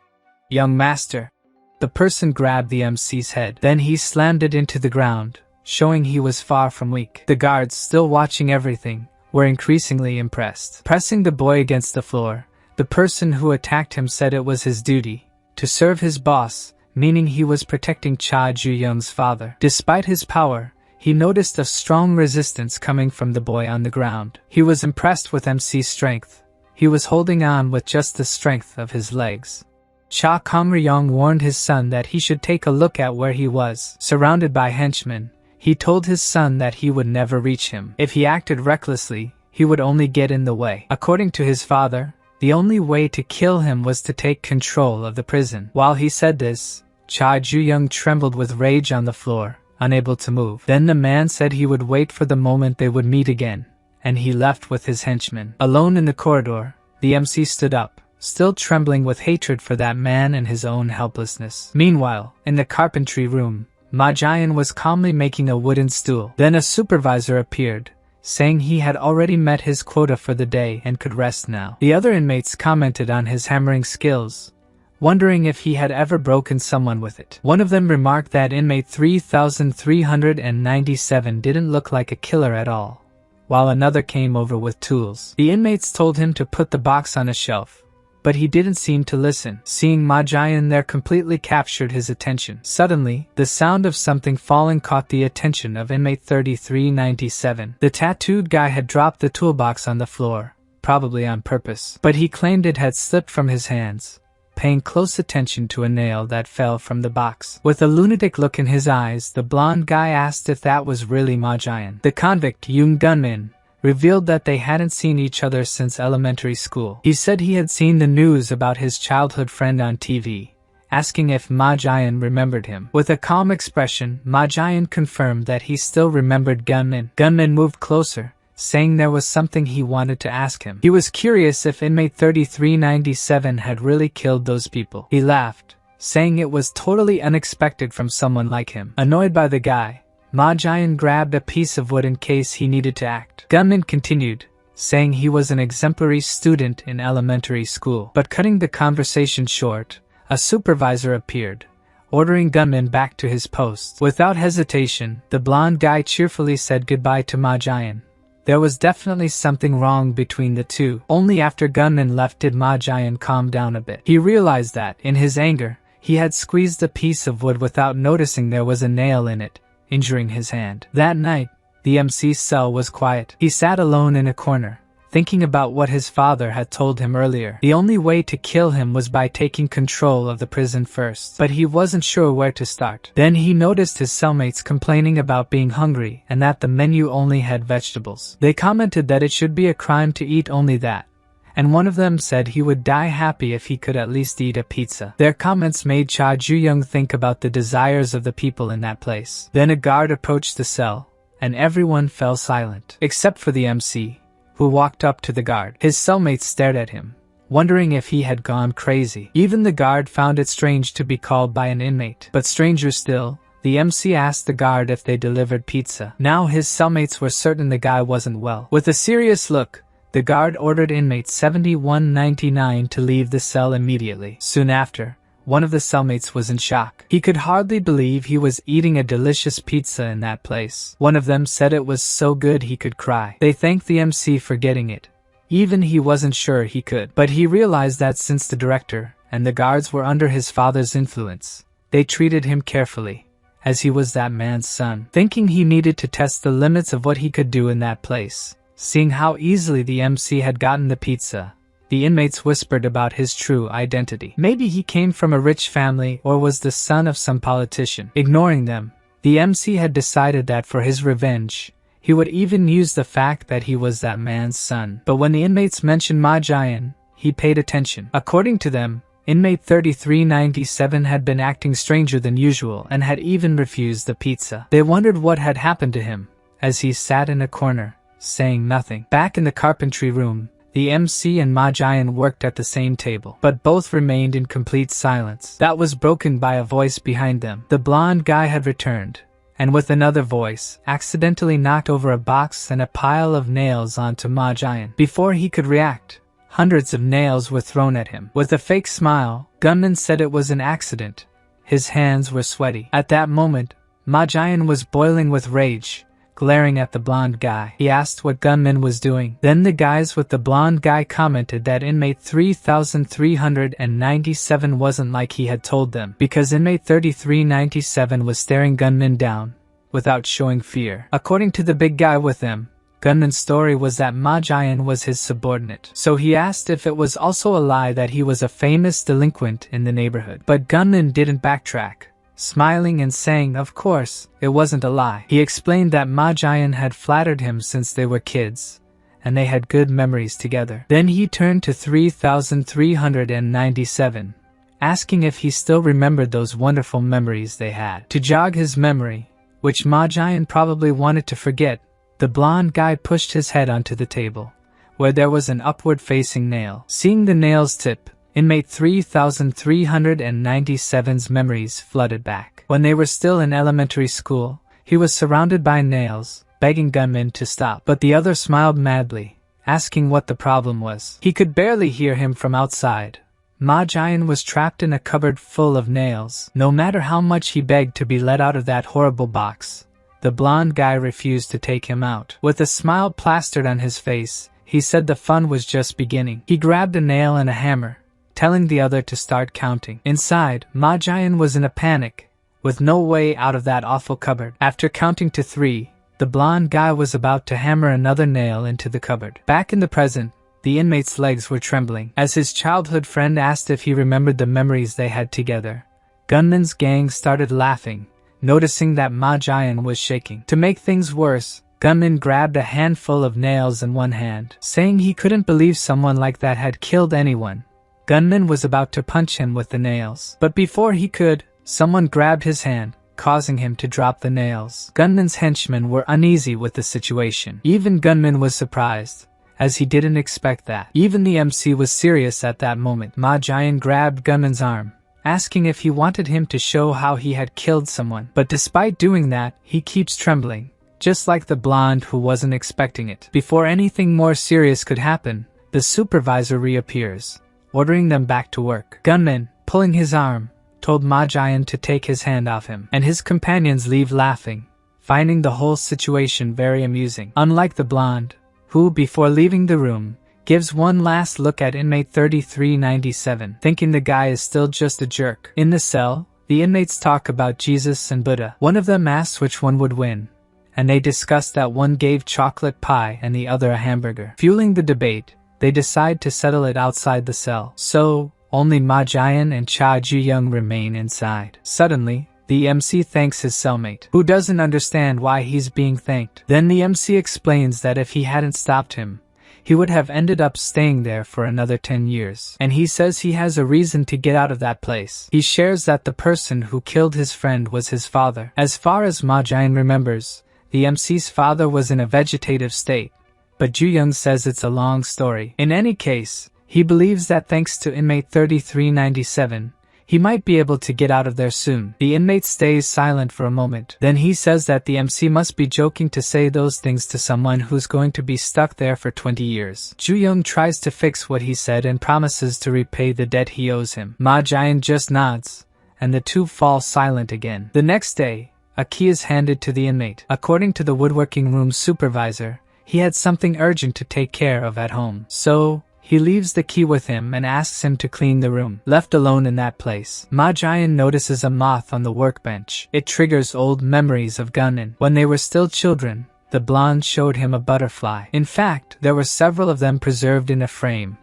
"Young Master." The person grabbed the MC's head. Then he slammed it into the ground, showing he was far from weak. The guards, still watching everything, were increasingly impressed. Pressing the boy against the floor, the person who attacked him said it was his duty to serve his boss, meaning he was protecting Cha Ju-young's father. Despite his power, he noticed a strong resistance coming from the boy on the ground. He was impressed with MC's strength. He was holding on with just the strength of his legs. Cha Kang-ryong warned his son that he should take a look at where he was. Surrounded by henchmen, he told his son that he would never reach him. If he acted recklessly, he would only get in the way. According to his father, the only way to kill him was to take control of the prison. While he said this, Cha Ju-young trembled with rage on the floor, unable to move. Then the man said he would wait for the moment they would meet again, and he left with his henchmen. Alone in the corridor, the MC stood up, still trembling with hatred for that man and his own helplessness. Meanwhile, in the carpentry room, Ma Jian was calmly making a wooden stool. Then a supervisor appeared, saying he had already met his quota for the day and could rest now. The other inmates commented on his hammering skills, wondering if he had ever broken someone with it. One of them remarked that inmate 3397 didn't look like a killer at all, while another came over with tools. The inmates told him to put the box on a shelf, but he didn't seem to listen. Seeing Ma Jian there completely captured his attention. Suddenly, the sound of something falling caught the attention of inmate 3397. The tattooed guy had dropped the toolbox on the floor, probably on purpose, but he claimed it had slipped from his hands, paying close attention to a nail that fell from the box. With a lunatic look in his eyes, the blonde guy asked if that was really Ma Jian. The convict, Yoon Gunmin, revealed that they hadn't seen each other since elementary school. He said he had seen the news about his childhood friend on TV, asking if Ma Jian remembered him. With a calm expression, Ma Jian confirmed that he still remembered Gunmin. Gunmin moved closer, saying there was something he wanted to ask him. He was curious if inmate 3397 had really killed those people. He laughed, saying it was totally unexpected from someone like him. Annoyed by the guy, Ma Jian grabbed a piece of wood in case he needed to act. Gunmin continued, saying he was an exemplary student in elementary school. But cutting the conversation short, a supervisor appeared, ordering Gunmin back to his post. Without hesitation, the blonde guy cheerfully said goodbye to Ma Jian. There was definitely something wrong between the two. Only after Gunmin left did Ma Jian calm down a bit. He realized that, in his anger, he had squeezed a piece of wood without noticing there was a nail in it, injuring his hand. That night, the MC's cell was quiet. He sat alone in a corner, thinking about what his father had told him earlier. The only way to kill him was by taking control of the prison first, but he wasn't sure where to start. Then he noticed his cellmates complaining about being hungry and that the menu only had vegetables. They commented that it should be a crime to eat only that, and one of them said he would die happy if he could at least eat a pizza. Their comments made Cha Ju-young think about the desires of the people in that place. Then a guard approached the cell, and everyone fell silent, except for the MC, who walked up to the guard. His cellmates stared at him, wondering if he had gone crazy. Even the guard found it strange to be called by an inmate. But stranger still, the MC asked the guard if they delivered pizza. Now his cellmates were certain the guy wasn't well. With a serious look, the guard ordered inmate 7199 to leave the cell immediately. Soon after, one of the cellmates was in shock. He could hardly believe he was eating a delicious pizza in that place. One of them said it was so good he could cry. They thanked the MC for getting it. Even he wasn't sure he could. But he realized that since the director and the guards were under his father's influence, they treated him carefully, as he was that man's son. Thinking he needed to test the limits of what he could do in that place, seeing how easily the MC had gotten the pizza, the inmates whispered about his true identity. Maybe he came from a rich family or was the son of some politician. Ignoring them, the MC had decided that for his revenge, he would even use the fact that he was that man's son. But when the inmates mentioned Ma Jian, he paid attention. According to them, inmate 3397 had been acting stranger than usual and had even refused the pizza. They wondered what had happened to him, as he sat in a corner, saying nothing. Back in the carpentry room, the MC and Ma Jian worked at the same table, but both remained in complete silence. That was broken by a voice behind them. The blonde guy had returned, and with another voice, accidentally knocked over a box and a pile of nails onto Ma Jian. Before he could react, hundreds of nails were thrown at him. With a fake smile, Gunman said it was an accident. His hands were sweaty. At that moment, Ma Jian was boiling with rage, glaring at the blonde guy. He asked what Gunman was doing. Then the guys with the blonde guy commented that inmate 3397 wasn't like he had told them, because inmate 3397 was staring Gunman down, without showing fear. According to the big guy with them, Gunman's story was that Ma Jian was his subordinate. So he asked if it was also a lie that he was a famous delinquent in the neighborhood. But Gunman didn't backtrack, smiling and saying, of course, it wasn't a lie. He explained that Ma Jian had flattered him since they were kids, and they had good memories together. Then he turned to 3397, asking if he still remembered those wonderful memories they had. To jog his memory, which Ma Jian probably wanted to forget, the blonde guy pushed his head onto the table, where there was an upward-facing nail. Seeing the nail's tip, inmate 3397's memories flooded back. When they were still in elementary school, he was surrounded by nails, begging Gunman to stop. But the other smiled madly, asking what the problem was. He could barely hear him from outside. Ma Jian was trapped in a cupboard full of nails. No matter how much he begged to be let out of that horrible box, the blonde guy refused to take him out. With a smile plastered on his face, he said the fun was just beginning. He grabbed a nail and a hammer, telling the other to start counting. Inside, Ma Jian was in a panic, with no way out of that awful cupboard. After counting to 3, the blonde guy was about to hammer another nail into the cupboard. Back in the present, the inmate's legs were trembling. As his childhood friend asked if he remembered the memories they had together, Gunman's gang started laughing, noticing that Ma Jian was shaking. To make things worse, Gunman grabbed a handful of nails in one hand, saying he couldn't believe someone like that had killed anyone. Gunman was about to punch him with the nails, but before he could, someone grabbed his hand, causing him to drop the nails. Gunman's henchmen were uneasy with the situation. Even Gunman was surprised, as he didn't expect that. Even the MC was serious at that moment. Ma Jian grabbed Gunman's arm, asking if he wanted him to show how he had killed someone. But despite doing that, he keeps trembling, just like the blonde who wasn't expecting it. Before anything more serious could happen, the supervisor reappears, ordering them back to work. Gunman, pulling his arm, told Ma Jian to take his hand off him, and his companions leave laughing, finding the whole situation very amusing. Unlike the blonde, who, before leaving the room, gives one last look at inmate 3397, thinking the guy is still just a jerk. In the cell, the inmates talk about Jesus and Buddha. One of them asks which one would win, and they discuss that one gave chocolate pie and the other a hamburger. Fueling the debate, they decide to settle it outside the cell. So, only Ma Jian and Cha Ju-young remain inside. Suddenly, the MC thanks his cellmate, who doesn't understand why he's being thanked. Then the MC explains that if he hadn't stopped him, he would have ended up staying there for another 10 years. And he says he has a reason to get out of that place. He shares that the person who killed his friend was his father. As far as Ma Jian remembers, the MC's father was in a vegetative state, but Ju-young says it's a long story. In any case, he believes that thanks to inmate 3397, he might be able to get out of there soon. The inmate stays silent for a moment. Then he says that the MC must be joking to say those things to someone who's going to be stuck there for 20 years. Ju-young tries to fix what he said and promises to repay the debt he owes him. Ma Jian just nods, and the two fall silent again. The next day, a key is handed to the inmate. According to the woodworking room supervisor, he had something urgent to take care of at home. So, he leaves the key with him and asks him to clean the room. Left alone in that place, Ma Jian notices a moth on the workbench. It triggers old memories of Gunman. When they were still children, the blonde showed him a butterfly. In fact, there were several of them preserved in a frame,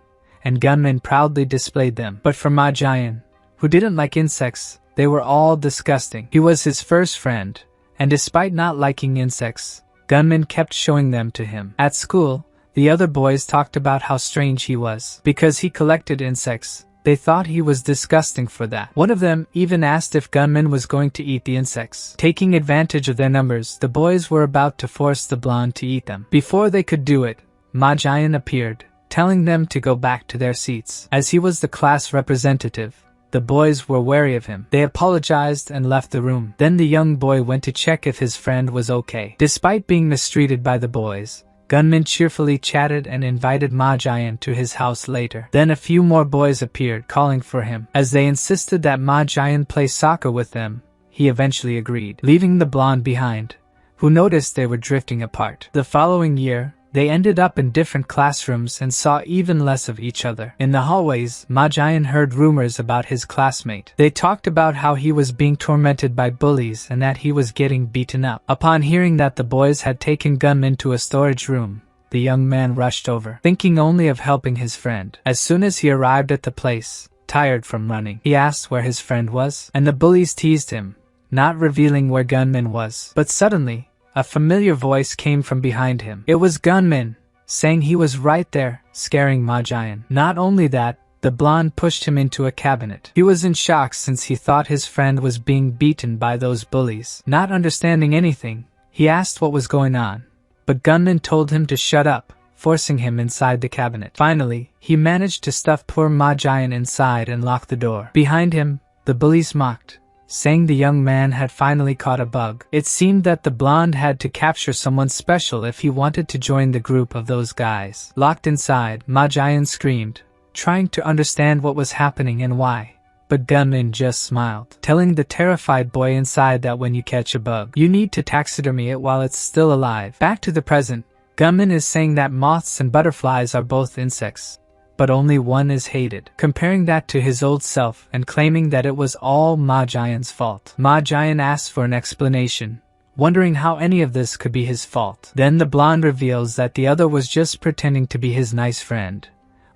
and gunmen proudly displayed them. But for Ma Jian, who didn't like insects, they were all disgusting. He was his first friend, and despite not liking insects, gunmen kept showing them to him. At school, the other boys talked about how strange he was. Because he collected insects, they thought he was disgusting for that. One of them even asked if gunman was going to eat the insects. Taking advantage of their numbers, the boys were about to force the blonde to eat them. Before they could do it, Ma Jian appeared, telling them to go back to their seats. As he was the class representative, the boys were wary of him. They apologized and left the room. Then the young boy went to check if his friend was okay. Despite being mistreated by the boys, gunman cheerfully chatted and invited Ma Jian to his house later. Then a few more boys appeared, calling for him. As they insisted that Ma Jian play soccer with them, he eventually agreed, leaving the blonde behind, who noticed they were drifting apart. The following year, they ended up in different classrooms and saw even less of each other. In the hallways, Ma Jian heard rumors about his classmate. They talked about how he was being tormented by bullies and that he was getting beaten up. Upon hearing that the boys had taken gunmen to a storage room, the young man rushed over, thinking only of helping his friend. As soon as he arrived at the place, tired from running, he asked where his friend was, and the bullies teased him, not revealing where gunman was. But suddenly, a familiar voice came from behind him. It was gunman, saying he was right there, scaring Ma Jian. Not only that, the blonde pushed him into a cabinet. He was in shock since he thought his friend was being beaten by those bullies. Not understanding anything, he asked what was going on, but gunman told him to shut up, forcing him inside the cabinet. Finally, he managed to stuff poor Ma Jian inside and lock the door. Behind him, the bullies mocked, saying the young man had finally caught a bug. It seemed that the blonde had to capture someone special if he wanted to join the group of those guys. Locked inside, Ma Jian screamed, trying to understand what was happening and why. But gunman just smiled, telling the terrified boy inside that when you catch a bug, you need to taxidermy it while it's still alive. Back to the present, gunman is saying that moths and butterflies are both insects, but only one is hated, comparing that to his old self and claiming that it was all Ma Jian's fault. Ma Jian asks for an explanation, wondering how any of this could be his fault. Then the blonde reveals that the other was just pretending to be his nice friend,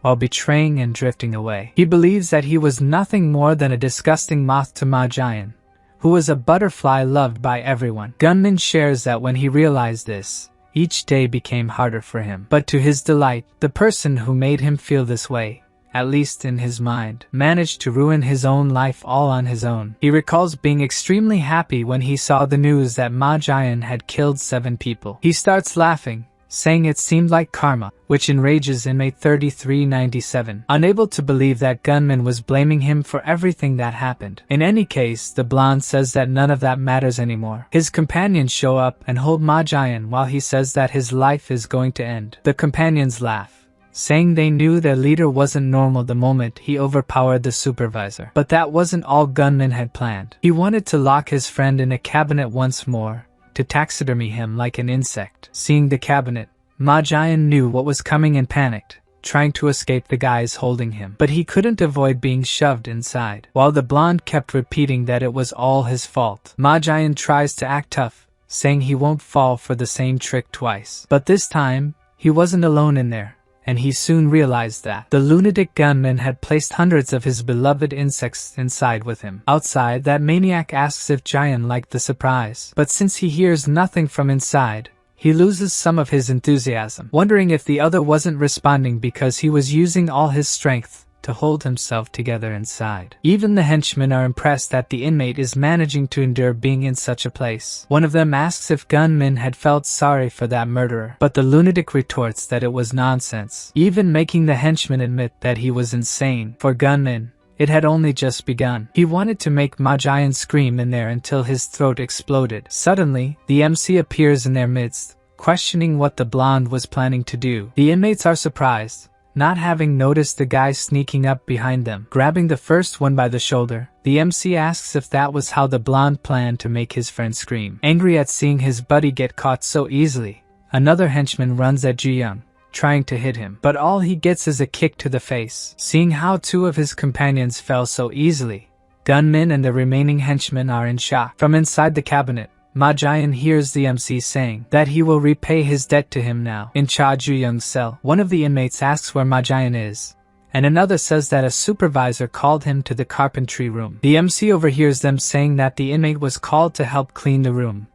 while betraying and drifting away. He believes that he was nothing more than a disgusting moth to Ma Jian, who was a butterfly loved by everyone. Gunman shares that when he realized this, each day became harder for him. But to his delight, the person who made him feel this way, at least in his mind, managed to ruin his own life all on his own. He recalls being extremely happy when he saw the news that Ma Jian had killed 7 people. He starts laughing, saying it seemed like karma, which enrages inmate 3397, unable to believe that gunman was blaming him for everything that happened. In any case, the blonde says that none of that matters anymore. His companions show up and hold Ma Jian while he says that his life is going to end. The companions laugh, saying they knew their leader wasn't normal the moment he overpowered the supervisor. But that wasn't all gunman had planned. He wanted to lock his friend in a cabinet once more, to taxidermy him like an insect. Seeing the cabinet, Ma Jian knew what was coming and panicked, trying to escape the guys holding him. But he couldn't avoid being shoved inside. While the blonde kept repeating that it was all his fault, Ma Jian tries to act tough, saying he won't fall for the same trick twice. But this time, he wasn't alone in there, and he soon realized that the lunatic gunman had placed hundreds of his beloved insects inside with him. Outside, that maniac asks if Jian liked the surprise, but since he hears nothing from inside, he loses some of his enthusiasm, wondering if the other wasn't responding because he was using all his strength to hold himself together inside. Even the henchmen are impressed that the inmate is managing to endure being in such a place. One of them asks if gunman had felt sorry for that murderer, but the lunatic retorts that it was nonsense, even making the henchman admit that he was insane. For gunman, it had only just begun. He wanted to make Ma Jian scream in there until his throat exploded. Suddenly, the MC appears in their midst, questioning what the blonde was planning to do. The inmates are surprised, not having noticed the guy sneaking up behind them. Grabbing the first one by the shoulder, the MC asks if that was how the blonde planned to make his friend scream. Angry at seeing his buddy get caught so easily, another henchman runs at Ji-young, trying to hit him, but all he gets is a kick to the face. Seeing how 2 of his companions fell so easily, gunman and the remaining henchmen are in shock. From inside the cabinet, Ma Jian hears the MC saying that he will repay his debt to him now. In Cha Ju-young's cell, one of the inmates asks where Ma Jian is, and another says that a supervisor called him to the carpentry room. The MC overhears them saying that the inmate was called to help clean the room,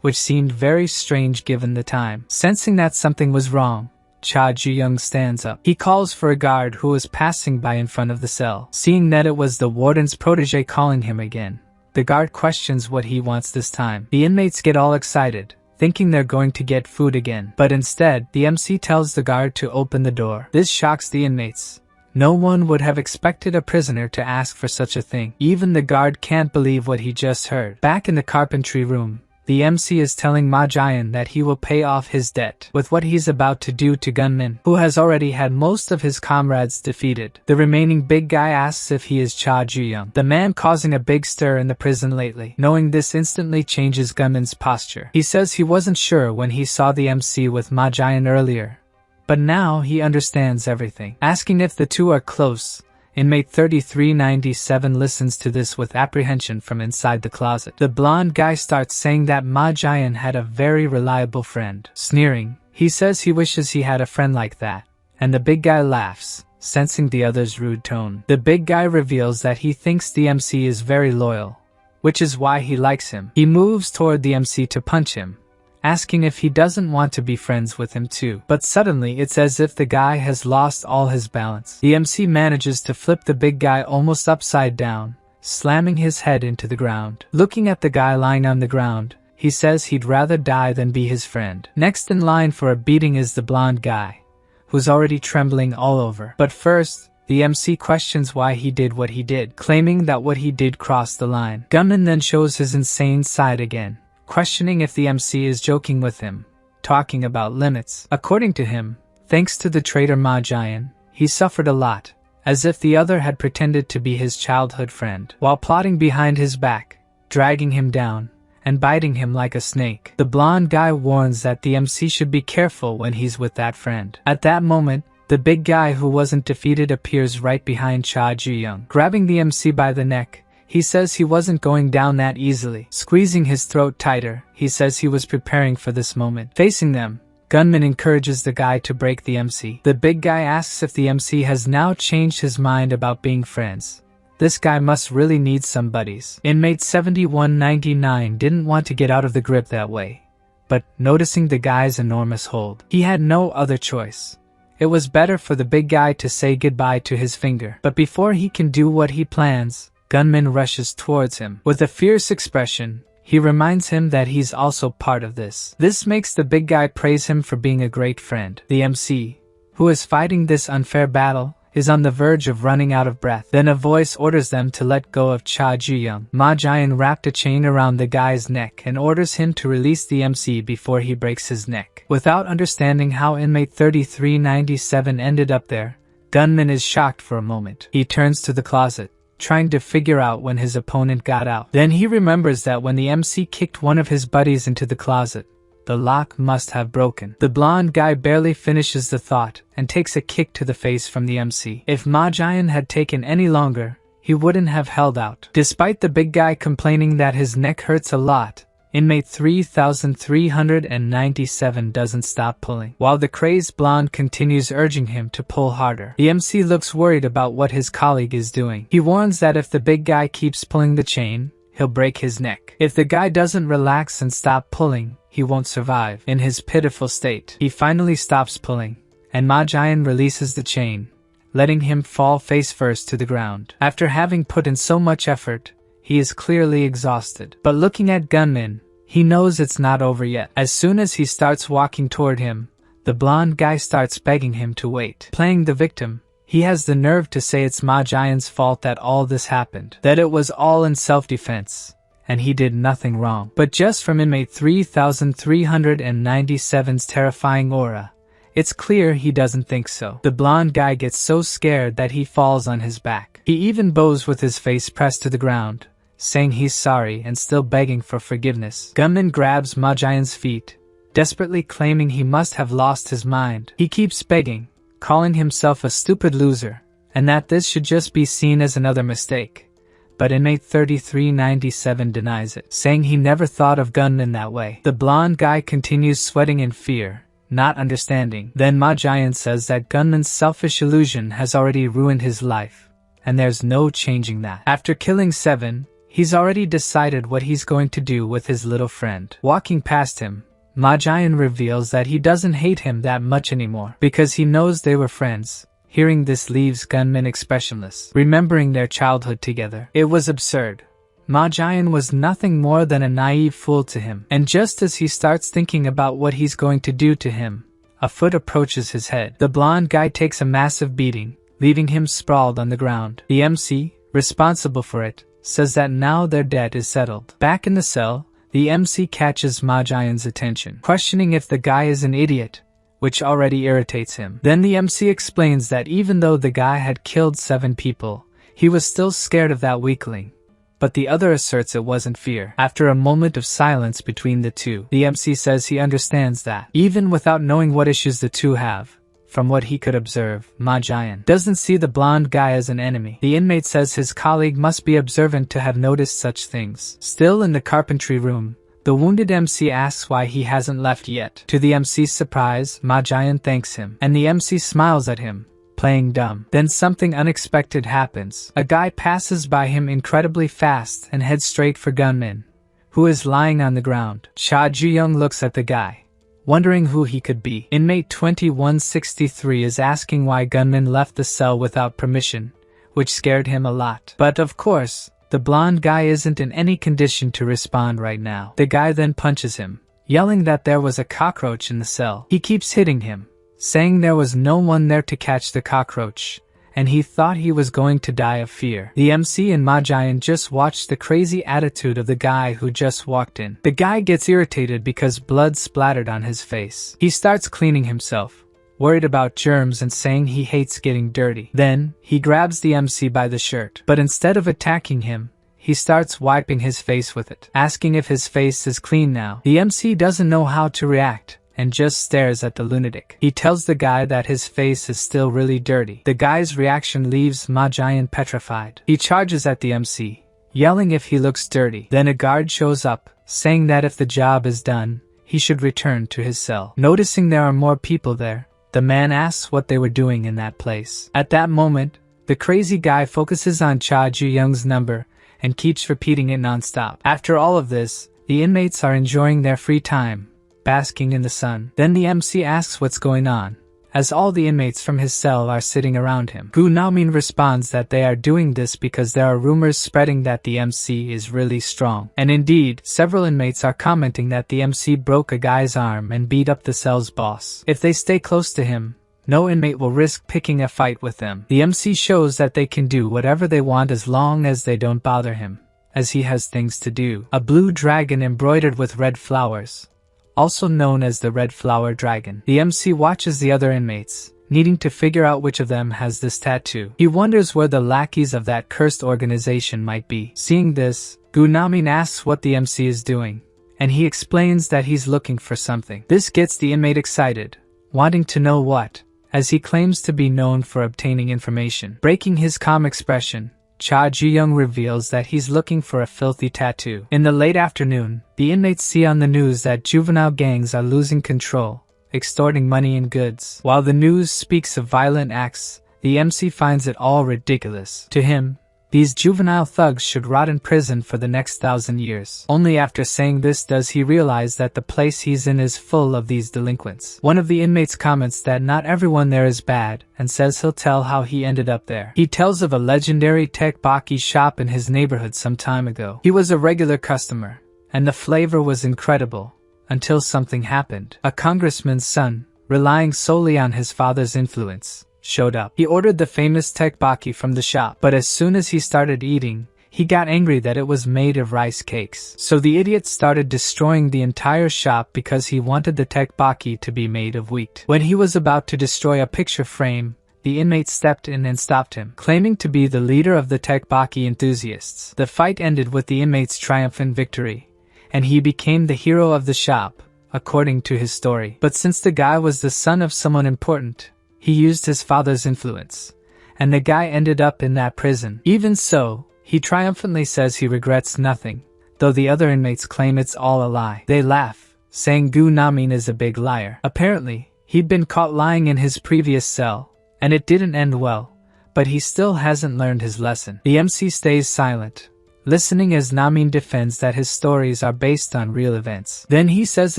which seemed very strange given the time. Sensing that something was wrong, Cha Ji-young stands up. He calls for a guard who was passing by in front of the cell. Seeing that it was the warden's protege calling him again, the guard questions what he wants this time. The inmates get all excited, thinking they're going to get food again. But instead, the MC tells the guard to open the door. This shocks the inmates. No one would have expected a prisoner to ask for such a thing. Even the guard can't believe what he just heard. Back in the carpentry room, the MC is telling Ma Jian that he will pay off his debt with what he's about to do to Gunmin, who has already had most of his comrades defeated. The remaining big guy asks if he is Cha Ji-young, the man causing a big stir in the prison lately. Knowing this instantly changes Gunmin's posture. He says he wasn't sure when he saw the MC with Ma Jian earlier, but now he understands everything. Asking if the two are close, inmate 3397 listens to this with apprehension from inside the closet. The blonde guy starts saying that Ma Jian had a very reliable friend. Sneering, he says he wishes he had a friend like that, and the big guy laughs, sensing the other's rude tone. The big guy reveals that he thinks the MC is very loyal, which is why he likes him. He moves toward the MC to punch him, asking if he doesn't want to be friends with him too. But suddenly it's as if the guy has lost all his balance. The MC manages to flip the big guy almost upside down, slamming his head into the ground. Looking at the guy lying on the ground, he says he'd rather die than be his friend. Next in line for a beating is the blonde guy, who's already trembling all over. But first, the MC questions why he did what he did, claiming that what he did crossed the line. Gunman then shows his insane side again, questioning if the MC is joking with him, talking about limits. According to him, thanks to the traitor Ma Jian, he suffered a lot, as if the other had pretended to be his childhood friend, while plotting behind his back, dragging him down, and biting him like a snake. The blonde guy warns that the MC should be careful when he's with that friend. At that moment, the big guy who wasn't defeated appears right behind Cha Ji-young. Grabbing the MC by the neck, he says he wasn't going down that easily. Squeezing his throat tighter, he says he was preparing for this moment. Facing them, Gunman encourages the guy to break the MC. The big guy asks if the MC has now changed his mind about being friends. This guy must really need some buddies. Inmate 7199 didn't want to get out of the grip that way, but noticing the guy's enormous hold, he had no other choice. It was better for the big guy to say goodbye to his finger. But before he can do what he plans, Gunman rushes towards him. With a fierce expression, he reminds him that he's also part of this. This makes the big guy praise him for being a great friend. The MC, who is fighting this unfair battle, is on the verge of running out of breath. Then a voice orders them to let go of Cha Ji-young. Ma Jian wrapped a chain around the guy's neck and orders him to release the MC before he breaks his neck. Without understanding how inmate 3397 ended up there, Gunman is shocked for a moment. He turns to the closet, trying to figure out when his opponent got out. Then he remembers that when the MC kicked one of his buddies into the closet, the lock must have broken. The blonde guy barely finishes the thought and takes a kick to the face from the MC. If Ma Jian had taken any longer, he wouldn't have held out. Despite the big guy complaining that his neck hurts a lot, inmate 3397 doesn't stop pulling, while the crazed blonde continues urging him to pull harder. The MC looks worried about what his colleague is doing. He warns that if the big guy keeps pulling the chain, he'll break his neck. If the guy doesn't relax and stop pulling, he won't survive. In his pitiful state, he finally stops pulling, and Ma Jian releases the chain, letting him fall face first to the ground. After having put in so much effort, he is clearly exhausted. But looking at Gunman, he knows it's not over yet. As soon as he starts walking toward him, the blonde guy starts begging him to wait. Playing the victim, he has the nerve to say it's Ma Jian's fault that all this happened, that it was all in self-defense, and he did nothing wrong. But just from inmate 3397's terrifying aura, it's clear he doesn't think so. The blonde guy gets so scared that he falls on his back. He even bows with his face pressed to the ground, saying he's sorry and still begging for forgiveness. Gunman grabs Ma Jian's feet, desperately claiming he must have lost his mind. He keeps begging, calling himself a stupid loser, and that this should just be seen as another mistake. But inmate 3397 denies it, saying he never thought of Gunman that way. The blonde guy continues sweating in fear, not understanding. Then Ma Jian says that Gunman's selfish illusion has already ruined his life, and there's no changing that. After killing 7, he's already decided what he's going to do with his little friend. Walking past him, Ma Jian reveals that he doesn't hate him that much anymore, because he knows they were friends. Hearing this leaves Gunman expressionless, remembering their childhood together. It was absurd. Ma Jian was nothing more than a naive fool to him, and just as he starts thinking about what he's going to do to him, a foot approaches his head. The blonde guy takes a massive beating, leaving him sprawled on the ground. The MC, responsible for it, says that now their debt is settled. Back in the cell, the MC catches Ma Jian's attention, questioning if the guy is an idiot, which already irritates him. Then the MC explains that even though the guy had killed 7 people, he was still scared of that weakling. But the other asserts it wasn't fear. After a moment of silence between the two, the MC says he understands that, even without knowing what issues the two have, from what he could observe, Ma Jian doesn't see the blonde guy as an enemy. The inmate says his colleague must be observant to have noticed such things. Still in the carpentry room, the wounded MC asks why he hasn't left yet. To the MC's surprise, Ma Jian thanks him, and the MC smiles at him, playing dumb. Then something unexpected happens. A guy passes by him incredibly fast and heads straight for Gunman, who is lying on the ground. Cha Ju-young looks at the guy, wondering who he could be. Inmate 2163 is asking why Gunman left the cell without permission, which scared him a lot. But of course, the blonde guy isn't in any condition to respond right now. The guy then punches him, yelling that there was a cockroach in the cell. He keeps hitting him, saying there was no one there to catch the cockroach, and he thought he was going to die of fear. The MC and Ma Jian just watched the crazy attitude of the guy who just walked in. The guy gets irritated because blood splattered on his face. He starts cleaning himself, worried about germs and saying he hates getting dirty. Then, he grabs the MC by the shirt, but instead of attacking him, he starts wiping his face with it, asking if his face is clean now. The MC doesn't know how to react, and just stares at the lunatic. He tells the guy that his face is still really dirty. The guy's reaction leaves Ma Jian petrified. He charges at the MC, yelling if he looks dirty. Then a guard shows up, saying that if the job is done, he should return to his cell. Noticing there are more people there, the man asks what they were doing in that place. At that moment, the crazy guy focuses on Cha Ju-young's number and keeps repeating it non-stop. After all of this, the inmates are enjoying their free time, basking in the sun. Then the MC asks what's going on, as all the inmates from his cell are sitting around him. Gu Naomin responds that they are doing this because there are rumors spreading that the MC is really strong. And indeed, several inmates are commenting that the MC broke a guy's arm and beat up the cell's boss. If they stay close to him, no inmate will risk picking a fight with them. The MC shows that they can do whatever they want as long as they don't bother him, as he has things to do. A blue dragon embroidered with red flowers, also known as the Red Flower Dragon. The MC watches the other inmates, needing to figure out which of them has this tattoo. He wonders where the lackeys of that cursed organization might be. Seeing this, Gu Naomin asks what the MC is doing, and he explains that he's looking for something. This gets the inmate excited, wanting to know what, as he claims to be known for obtaining information. Breaking his calm expression, Cha Ju-young reveals that he's looking for a filthy tattoo. In the late afternoon, the inmates see on the news that juvenile gangs are losing control, extorting money and goods. While the news speaks of violent acts, the MC finds it all ridiculous. To him, these juvenile thugs should rot in prison for the next 1,000 years. Only after saying this does he realize that the place he's in is full of these delinquents. One of the inmates comments that not everyone there is bad, and says he'll tell how he ended up there. He tells of a legendary tekbaki shop in his neighborhood some time ago. He was a regular customer, and the flavor was incredible, until something happened. A congressman's son, relying solely on his father's influence, showed up. He ordered the famous tekbaki from the shop, but as soon as he started eating, he got angry that it was made of rice cakes. So the idiot started destroying the entire shop because he wanted the tekbaki to be made of wheat. When he was about to destroy a picture frame, the inmate stepped in and stopped him, claiming to be the leader of the tekbaki enthusiasts. The fight ended with the inmate's triumphant victory, and he became the hero of the shop, according to his story. But since the guy was the son of someone important, he used his father's influence, and the guy ended up in that prison. Even so, he triumphantly says he regrets nothing, though the other inmates claim it's all a lie. They laugh, saying Gu Namin is a big liar. Apparently, he'd been caught lying in his previous cell, and it didn't end well, but he still hasn't learned his lesson. The MC stays silent, listening as Namin defends that his stories are based on real events. Then he says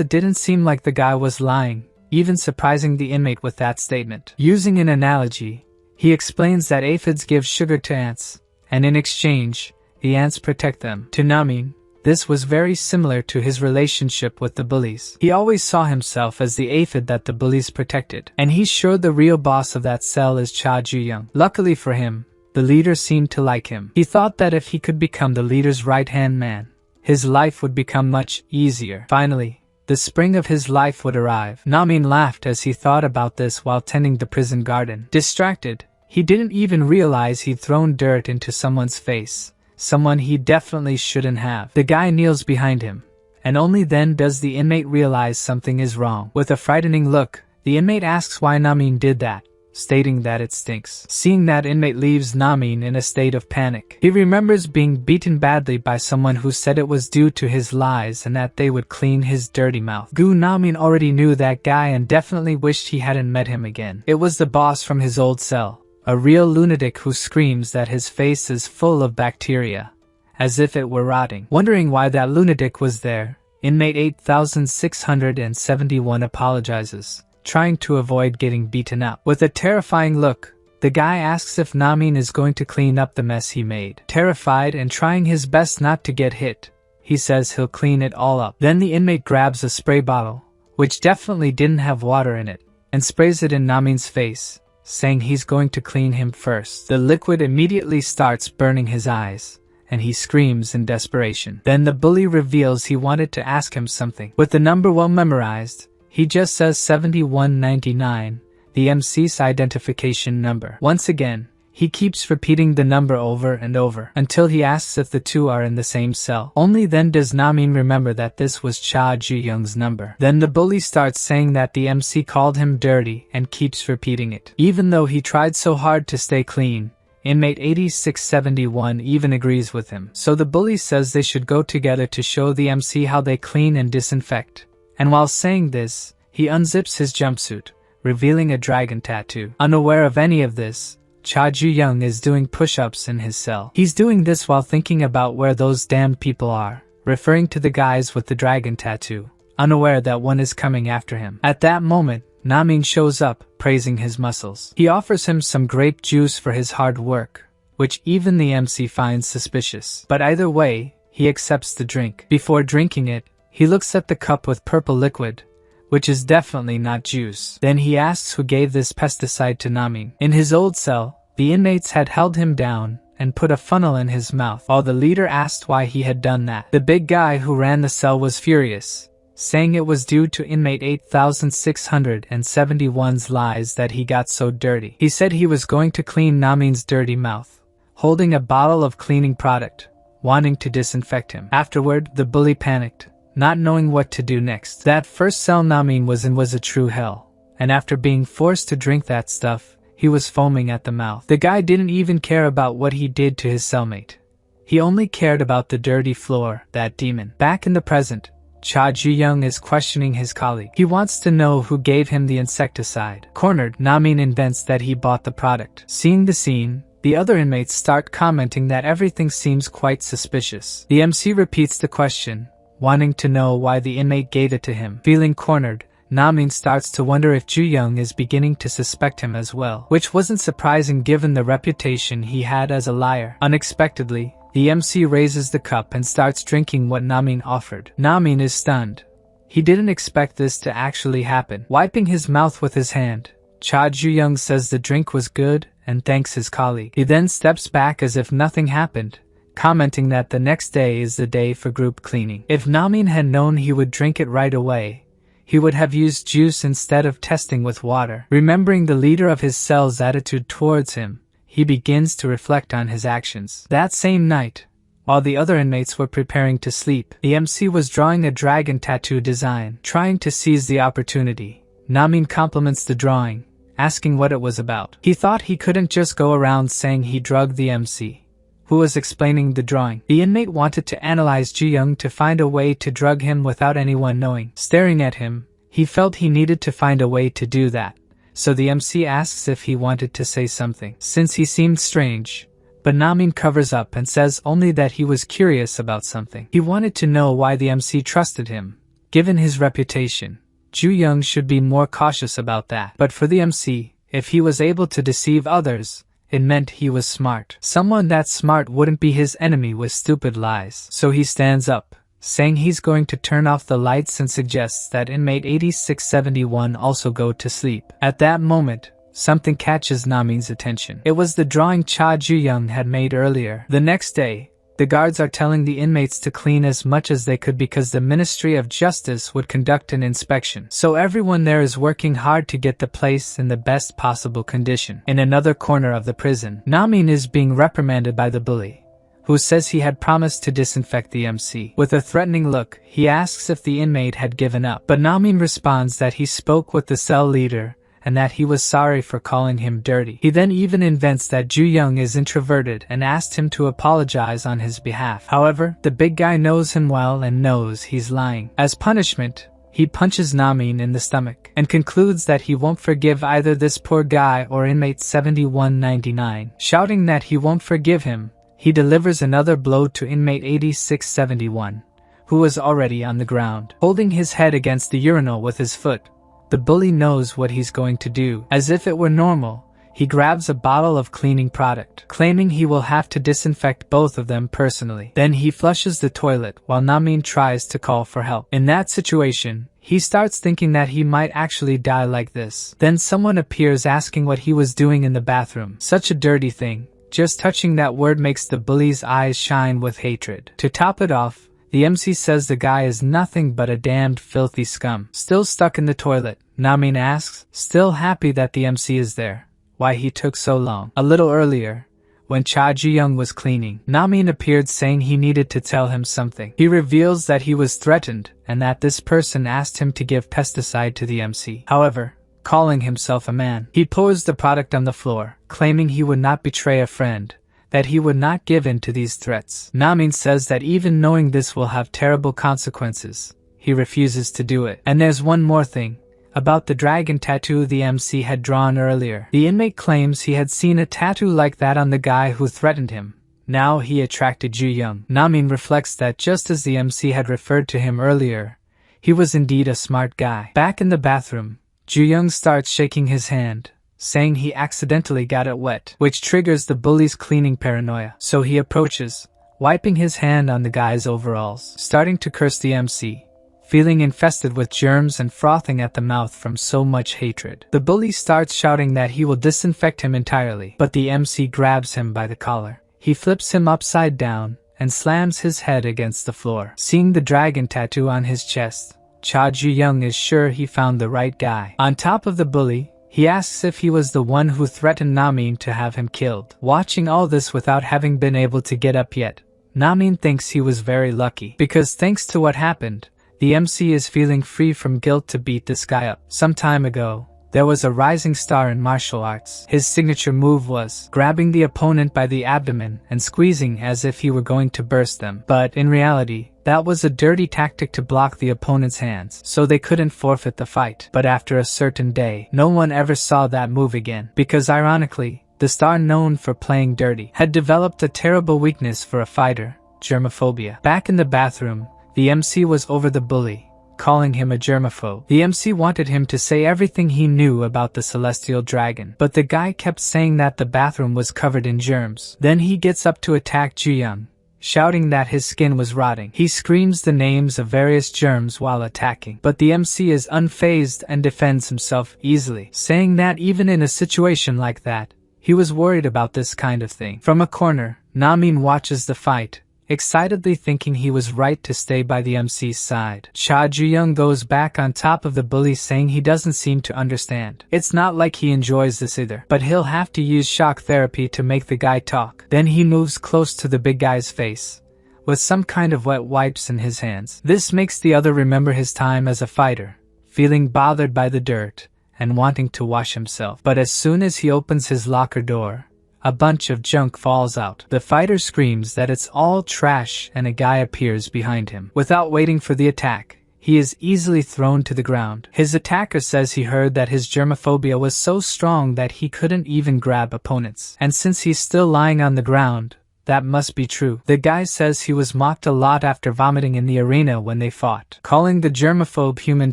it didn't seem like the guy was lying, even surprising the inmate with that statement. Using an analogy, he explains that aphids give sugar to ants, and in exchange, the ants protect them. To Namin, this was very similar to his relationship with the bullies. He always saw himself as the aphid that the bullies protected, and he's sure the real boss of that cell is Cha Ju-young. Luckily for him, the leader seemed to like him. He thought that if he could become the leader's right-hand man, his life would become much easier. Finally, the spring of his life would arrive. Namin laughed as he thought about this while tending the prison garden. Distracted, he didn't even realize he'd thrown dirt into someone's face. Someone he definitely shouldn't have. The guy kneels behind him, and only then does the inmate realize something is wrong. With a frightening look, the inmate asks why Namin did that, stating that it stinks. Seeing that inmate leaves Namin in a state of panic. He remembers being beaten badly by someone who said it was due to his lies and that they would clean his dirty mouth. Gu Namin already knew that guy and definitely wished he hadn't met him again. It was the boss from his old cell. A real lunatic who screams that his face is full of bacteria, as if it were rotting. Wondering why that lunatic was there, inmate 8671 apologizes, trying to avoid getting beaten up. With a terrifying look, the guy asks if Namin is going to clean up the mess he made. Terrified and trying his best not to get hit, he says he'll clean it all up. Then the inmate grabs a spray bottle, which definitely didn't have water in it, and sprays it in Namin's face, saying he's going to clean him first. The liquid immediately starts burning his eyes, and he screams in desperation. Then the bully reveals he wanted to ask him something. With the number well memorized, he just says 7199, the MC's identification number. Once again, he keeps repeating the number over and over, until he asks if the two are in the same cell. Only then does Namin remember that this was Cha Ju-young's number. Then the bully starts saying that the MC called him dirty and keeps repeating it. Even though he tried so hard to stay clean, inmate 8671 even agrees with him. So the bully says they should go together to show the MC how they clean and disinfect. And while saying this, he unzips his jumpsuit, revealing a dragon tattoo. Unaware of any of this, Cha Ju-young is doing push-ups in his cell. He's doing this while thinking about where those damned people are, referring to the guys with the dragon tattoo, unaware that one is coming after him. At that moment, Namin shows up, praising his muscles. He offers him some grape juice for his hard work, which even the MC finds suspicious. But either way, he accepts the drink. Before drinking it, he looks at the cup with purple liquid, which is definitely not juice. Then he asks who gave this pesticide to Namin. In his old cell, the inmates had held him down and put a funnel in his mouth, while the leader asked why he had done that. The big guy who ran the cell was furious, saying it was due to inmate 8671's lies that he got so dirty. He said he was going to clean Namin's dirty mouth, holding a bottle of cleaning product, wanting to disinfect him. Afterward, the bully panicked, not knowing what to do next. That first cell Namin was in was a true hell, and after being forced to drink that stuff, he was foaming at the mouth. The guy didn't even care about what he did to his cellmate. He only cared about the dirty floor, that demon. Back in the present, Cha Ju-young is questioning his colleague. He wants to know who gave him the insecticide. Cornered, Namin invents that he bought the product. Seeing the scene, the other inmates start commenting that everything seems quite suspicious. The MC repeats the question, wanting to know why the inmate gave it to him. Feeling cornered, Namin starts to wonder if Ju-young is beginning to suspect him as well, which wasn't surprising given the reputation he had as a liar. Unexpectedly, the MC raises the cup and starts drinking what Namin offered. Namin is stunned. He didn't expect this to actually happen. Wiping his mouth with his hand, Cha Ju-young says the drink was good and thanks his colleague. He then steps back as if nothing happened, commenting that the next day is the day for group cleaning. If Namin had known he would drink it right away, he would have used juice instead of testing with water. Remembering the leader of his cell's attitude towards him, he begins to reflect on his actions. That same night, while the other inmates were preparing to sleep, the MC was drawing a dragon tattoo design. Trying to seize the opportunity, Namin compliments the drawing, asking what it was about. He thought he couldn't just go around saying he drugged the MC, who was explaining the drawing. The inmate wanted to analyze Ju-young to find a way to drug him without anyone knowing. Staring at him, he felt he needed to find a way to do that, so the MC asks if he wanted to say something, since he seemed strange. But Namin covers up and says only that he was curious about something. He wanted to know why the MC trusted him. Given his reputation, Ju-young should be more cautious about that. But for the MC, if he was able to deceive others, it meant he was smart. Someone that smart wouldn't be his enemy with stupid lies. So he stands up, saying he's going to turn off the lights and suggests that inmate 8671 also go to sleep. At that moment, something catches Namin's attention. It was the drawing Cha Ju-young had made earlier. The next day, the guards are telling the inmates to clean as much as they could because the Ministry of Justice would conduct an inspection. So everyone there is working hard to get the place in the best possible condition. In another corner of the prison, Namin is being reprimanded by the bully, who says he had promised to disinfect the MC. With a threatening look, he asks if the inmate had given up. But Namin responds that he spoke with the cell leader and that he was sorry for calling him dirty. He then even invents that Ju-young is introverted and asked him to apologize on his behalf. However, the big guy knows him well and knows he's lying. As punishment, he punches Namin in the stomach and concludes that he won't forgive either this poor guy or inmate 7199. Shouting that he won't forgive him, he delivers another blow to inmate 8671, who was already on the ground. Holding his head against the urinal with his foot, the bully knows what he's going to do. As if it were normal, he grabs a bottle of cleaning product, claiming he will have to disinfect both of them personally. Then he flushes the toilet while Namin tries to call for help. In that situation, he starts thinking that he might actually die like this. Then someone appears asking what he was doing in the bathroom. Such a dirty thing. Just touching that word makes the bully's eyes shine with hatred. To top it off, the MC says the guy is nothing but a damned filthy scum. Still stuck in the toilet, Namin asks, still happy that the MC is there, why he took so long. A little earlier, when Cha Ju-young was cleaning, Namin appeared saying he needed to tell him something. He reveals that he was threatened and that this person asked him to give pesticide to the MC. However, calling himself a man, he pours the product on the floor, claiming he would not betray a friend, that he would not give in to these threats. Namin says that even knowing this will have terrible consequences, he refuses to do it. And there's one more thing, about the dragon tattoo the MC had drawn earlier. The inmate claims he had seen a tattoo like that on the guy who threatened him. Now he attracted Ju-young. Namin reflects that just as the MC had referred to him earlier, he was indeed a smart guy. Back in the bathroom, Ju-young starts shaking his hand, saying he accidentally got it wet, which triggers the bully's cleaning paranoia. So he approaches, wiping his hand on the guy's overalls, starting to curse the MC, feeling infested with germs and frothing at the mouth from so much hatred. The bully starts shouting that he will disinfect him entirely, but the MC grabs him by the collar. He flips him upside down and slams his head against the floor. Seeing the dragon tattoo on his chest, Cha Ju-young is sure he found the right guy. On top of the bully, he asks if he was the one who threatened Namin to have him killed. Watching all this without having been able to get up yet, Namin thinks he was very lucky, because thanks to what happened, the MC is feeling free from guilt to beat this guy up. Some time ago, there was a rising star in martial arts. His signature move was grabbing the opponent by the abdomen and squeezing as if he were going to burst them. But in reality, that was a dirty tactic to block the opponent's hands, so they couldn't forfeit the fight. But after a certain day, no one ever saw that move again, because ironically, the star known for playing dirty had developed a terrible weakness for a fighter, germophobia. Back in the bathroom, the MC was over the bully, calling him a germaphobe. The MC wanted him to say everything he knew about the celestial dragon, but the guy kept saying that the bathroom was covered in germs. Then he gets up to attack Ju-young, shouting that his skin was rotting. He screams the names of various germs while attacking, but the MC is unfazed and defends himself easily, saying that even in a situation like that, he was worried about this kind of thing. From a corner, Namin watches the fight, excitedly thinking he was right to stay by the MC's side. Cha Ju-young goes back on top of the bully, saying he doesn't seem to understand. It's not like he enjoys this either, but he'll have to use shock therapy to make the guy talk. Then he moves close to the big guy's face, with some kind of wet wipes in his hands. This makes the other remember his time as a fighter, feeling bothered by the dirt and wanting to wash himself. But as soon as he opens his locker door, a bunch of junk falls out. The fighter screams that it's all trash and a guy appears behind him. Without waiting for the attack, he is easily thrown to the ground. His attacker says he heard that his germophobia was so strong that he couldn't even grab opponents. And since he's still lying on the ground, that must be true. The guy says he was mocked a lot after vomiting in the arena when they fought, calling the germaphobe human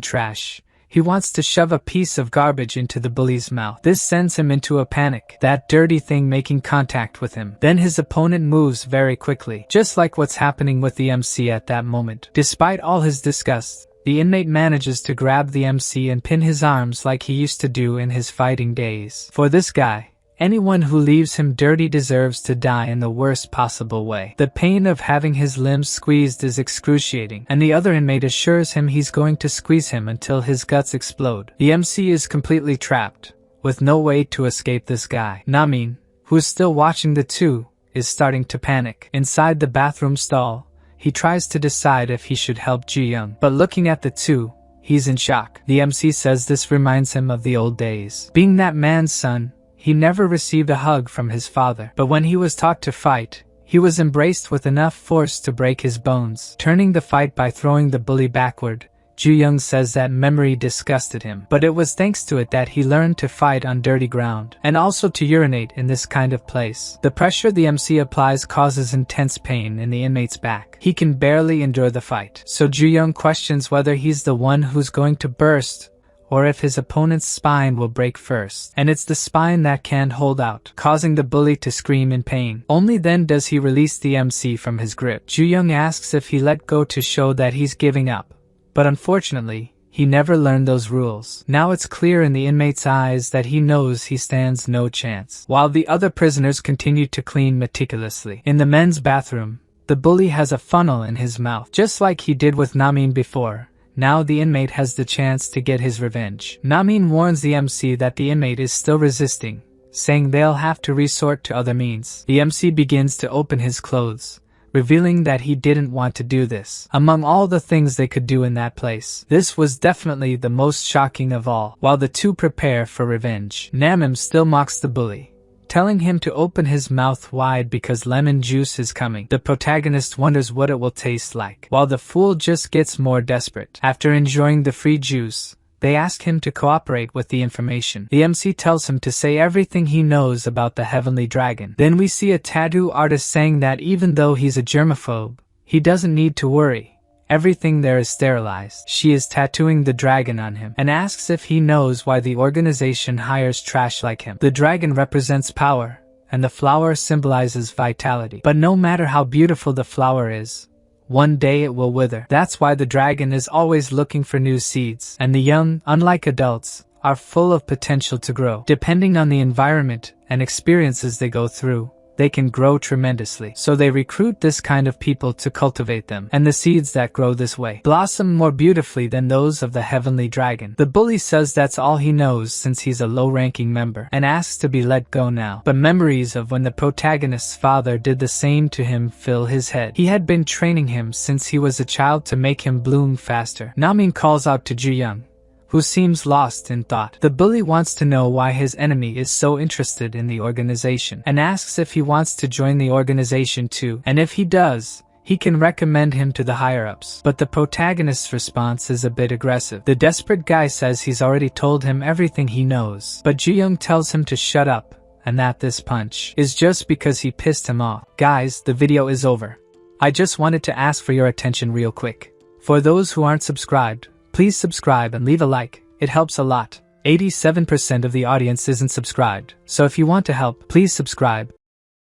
trash. He wants to shove a piece of garbage into the bully's mouth. This sends him into a panic, that dirty thing making contact with him. Then his opponent moves very quickly, just like what's happening with the MC at that moment. Despite all his disgust, the inmate manages to grab the MC and pin his arms like he used to do in his fighting days. For this guy, anyone who leaves him dirty deserves to die in the worst possible way. The pain of having his limbs squeezed is excruciating, and the other inmate assures him he's going to squeeze him until his guts explode. The MC is completely trapped, with no way to escape this guy. Namin, who's still watching the two, is starting to panic. Inside the bathroom stall, he tries to decide if he should help Ji-young, but looking at the two, he's in shock. The MC says this reminds him of the old days. Being that man's son, he never received a hug from his father, but when he was taught to fight, he was embraced with enough force to break his bones. Turning the fight by throwing the bully backward, Ju-young says that memory disgusted him, but it was thanks to it that he learned to fight on dirty ground, and also to urinate in this kind of place. The pressure the MC applies causes intense pain in the inmate's back. He can barely endure the fight, so Ju-young questions whether he's the one who's going to burst, or if his opponent's spine will break first. And it's the spine that can't hold out, causing the bully to scream in pain. Only then does he release the MC from his grip. Ju-young asks if he let go to show that he's giving up, but unfortunately, he never learned those rules. Now it's clear in the inmate's eyes that he knows he stands no chance. While the other prisoners continue to clean meticulously. In the men's bathroom, the bully has a funnel in his mouth, just like he did with Namin before. Now the inmate has the chance to get his revenge. Namin warns the MC that the inmate is still resisting, saying they'll have to resort to other means. The MC begins to open his clothes, revealing that he didn't want to do this. Among all the things they could do in that place, this was definitely the most shocking of all. While the two prepare for revenge, Namim still mocks the bully, telling him to open his mouth wide because lemon juice is coming. The protagonist wonders what it will taste like, while the fool just gets more desperate. After enjoying the free juice, they ask him to cooperate with the information. The MC tells him to say everything he knows about the heavenly dragon. Then we see a tattoo artist saying that even though he's a germaphobe, he doesn't need to worry. Everything there is sterilized. She is tattooing the dragon on him and asks if he knows why the organization hires trash like him. The dragon represents power, and the flower symbolizes vitality. But no matter how beautiful the flower is, one day it will wither. That's why the dragon is always looking for new seeds, and the young, unlike adults, are full of potential to grow. Depending on the environment and experiences they go through, they can grow tremendously. So they recruit this kind of people to cultivate them, and the seeds that grow this way blossom more beautifully than those of the heavenly dragon. The bully says that's all he knows since he's a low-ranking member, and asks to be let go now. But memories of when the protagonist's father did the same to him fill his head. He had been training him since he was a child to make him bloom faster. Namin calls out to Ju-young, who seems lost in thought. The bully wants to know why his enemy is so interested in the organization, and asks if he wants to join the organization too, and if he does, he can recommend him to the higher-ups. But the protagonist's response is a bit aggressive. The desperate guy says he's already told him everything he knows, but Ju-young tells him to shut up, and that this punch is just because he pissed him off. Guys, the video is over. I just wanted to ask for your attention real quick. For those who aren't subscribed, please subscribe and leave a like, it helps a lot. 87% of the audience isn't subscribed, so if you want to help, please subscribe.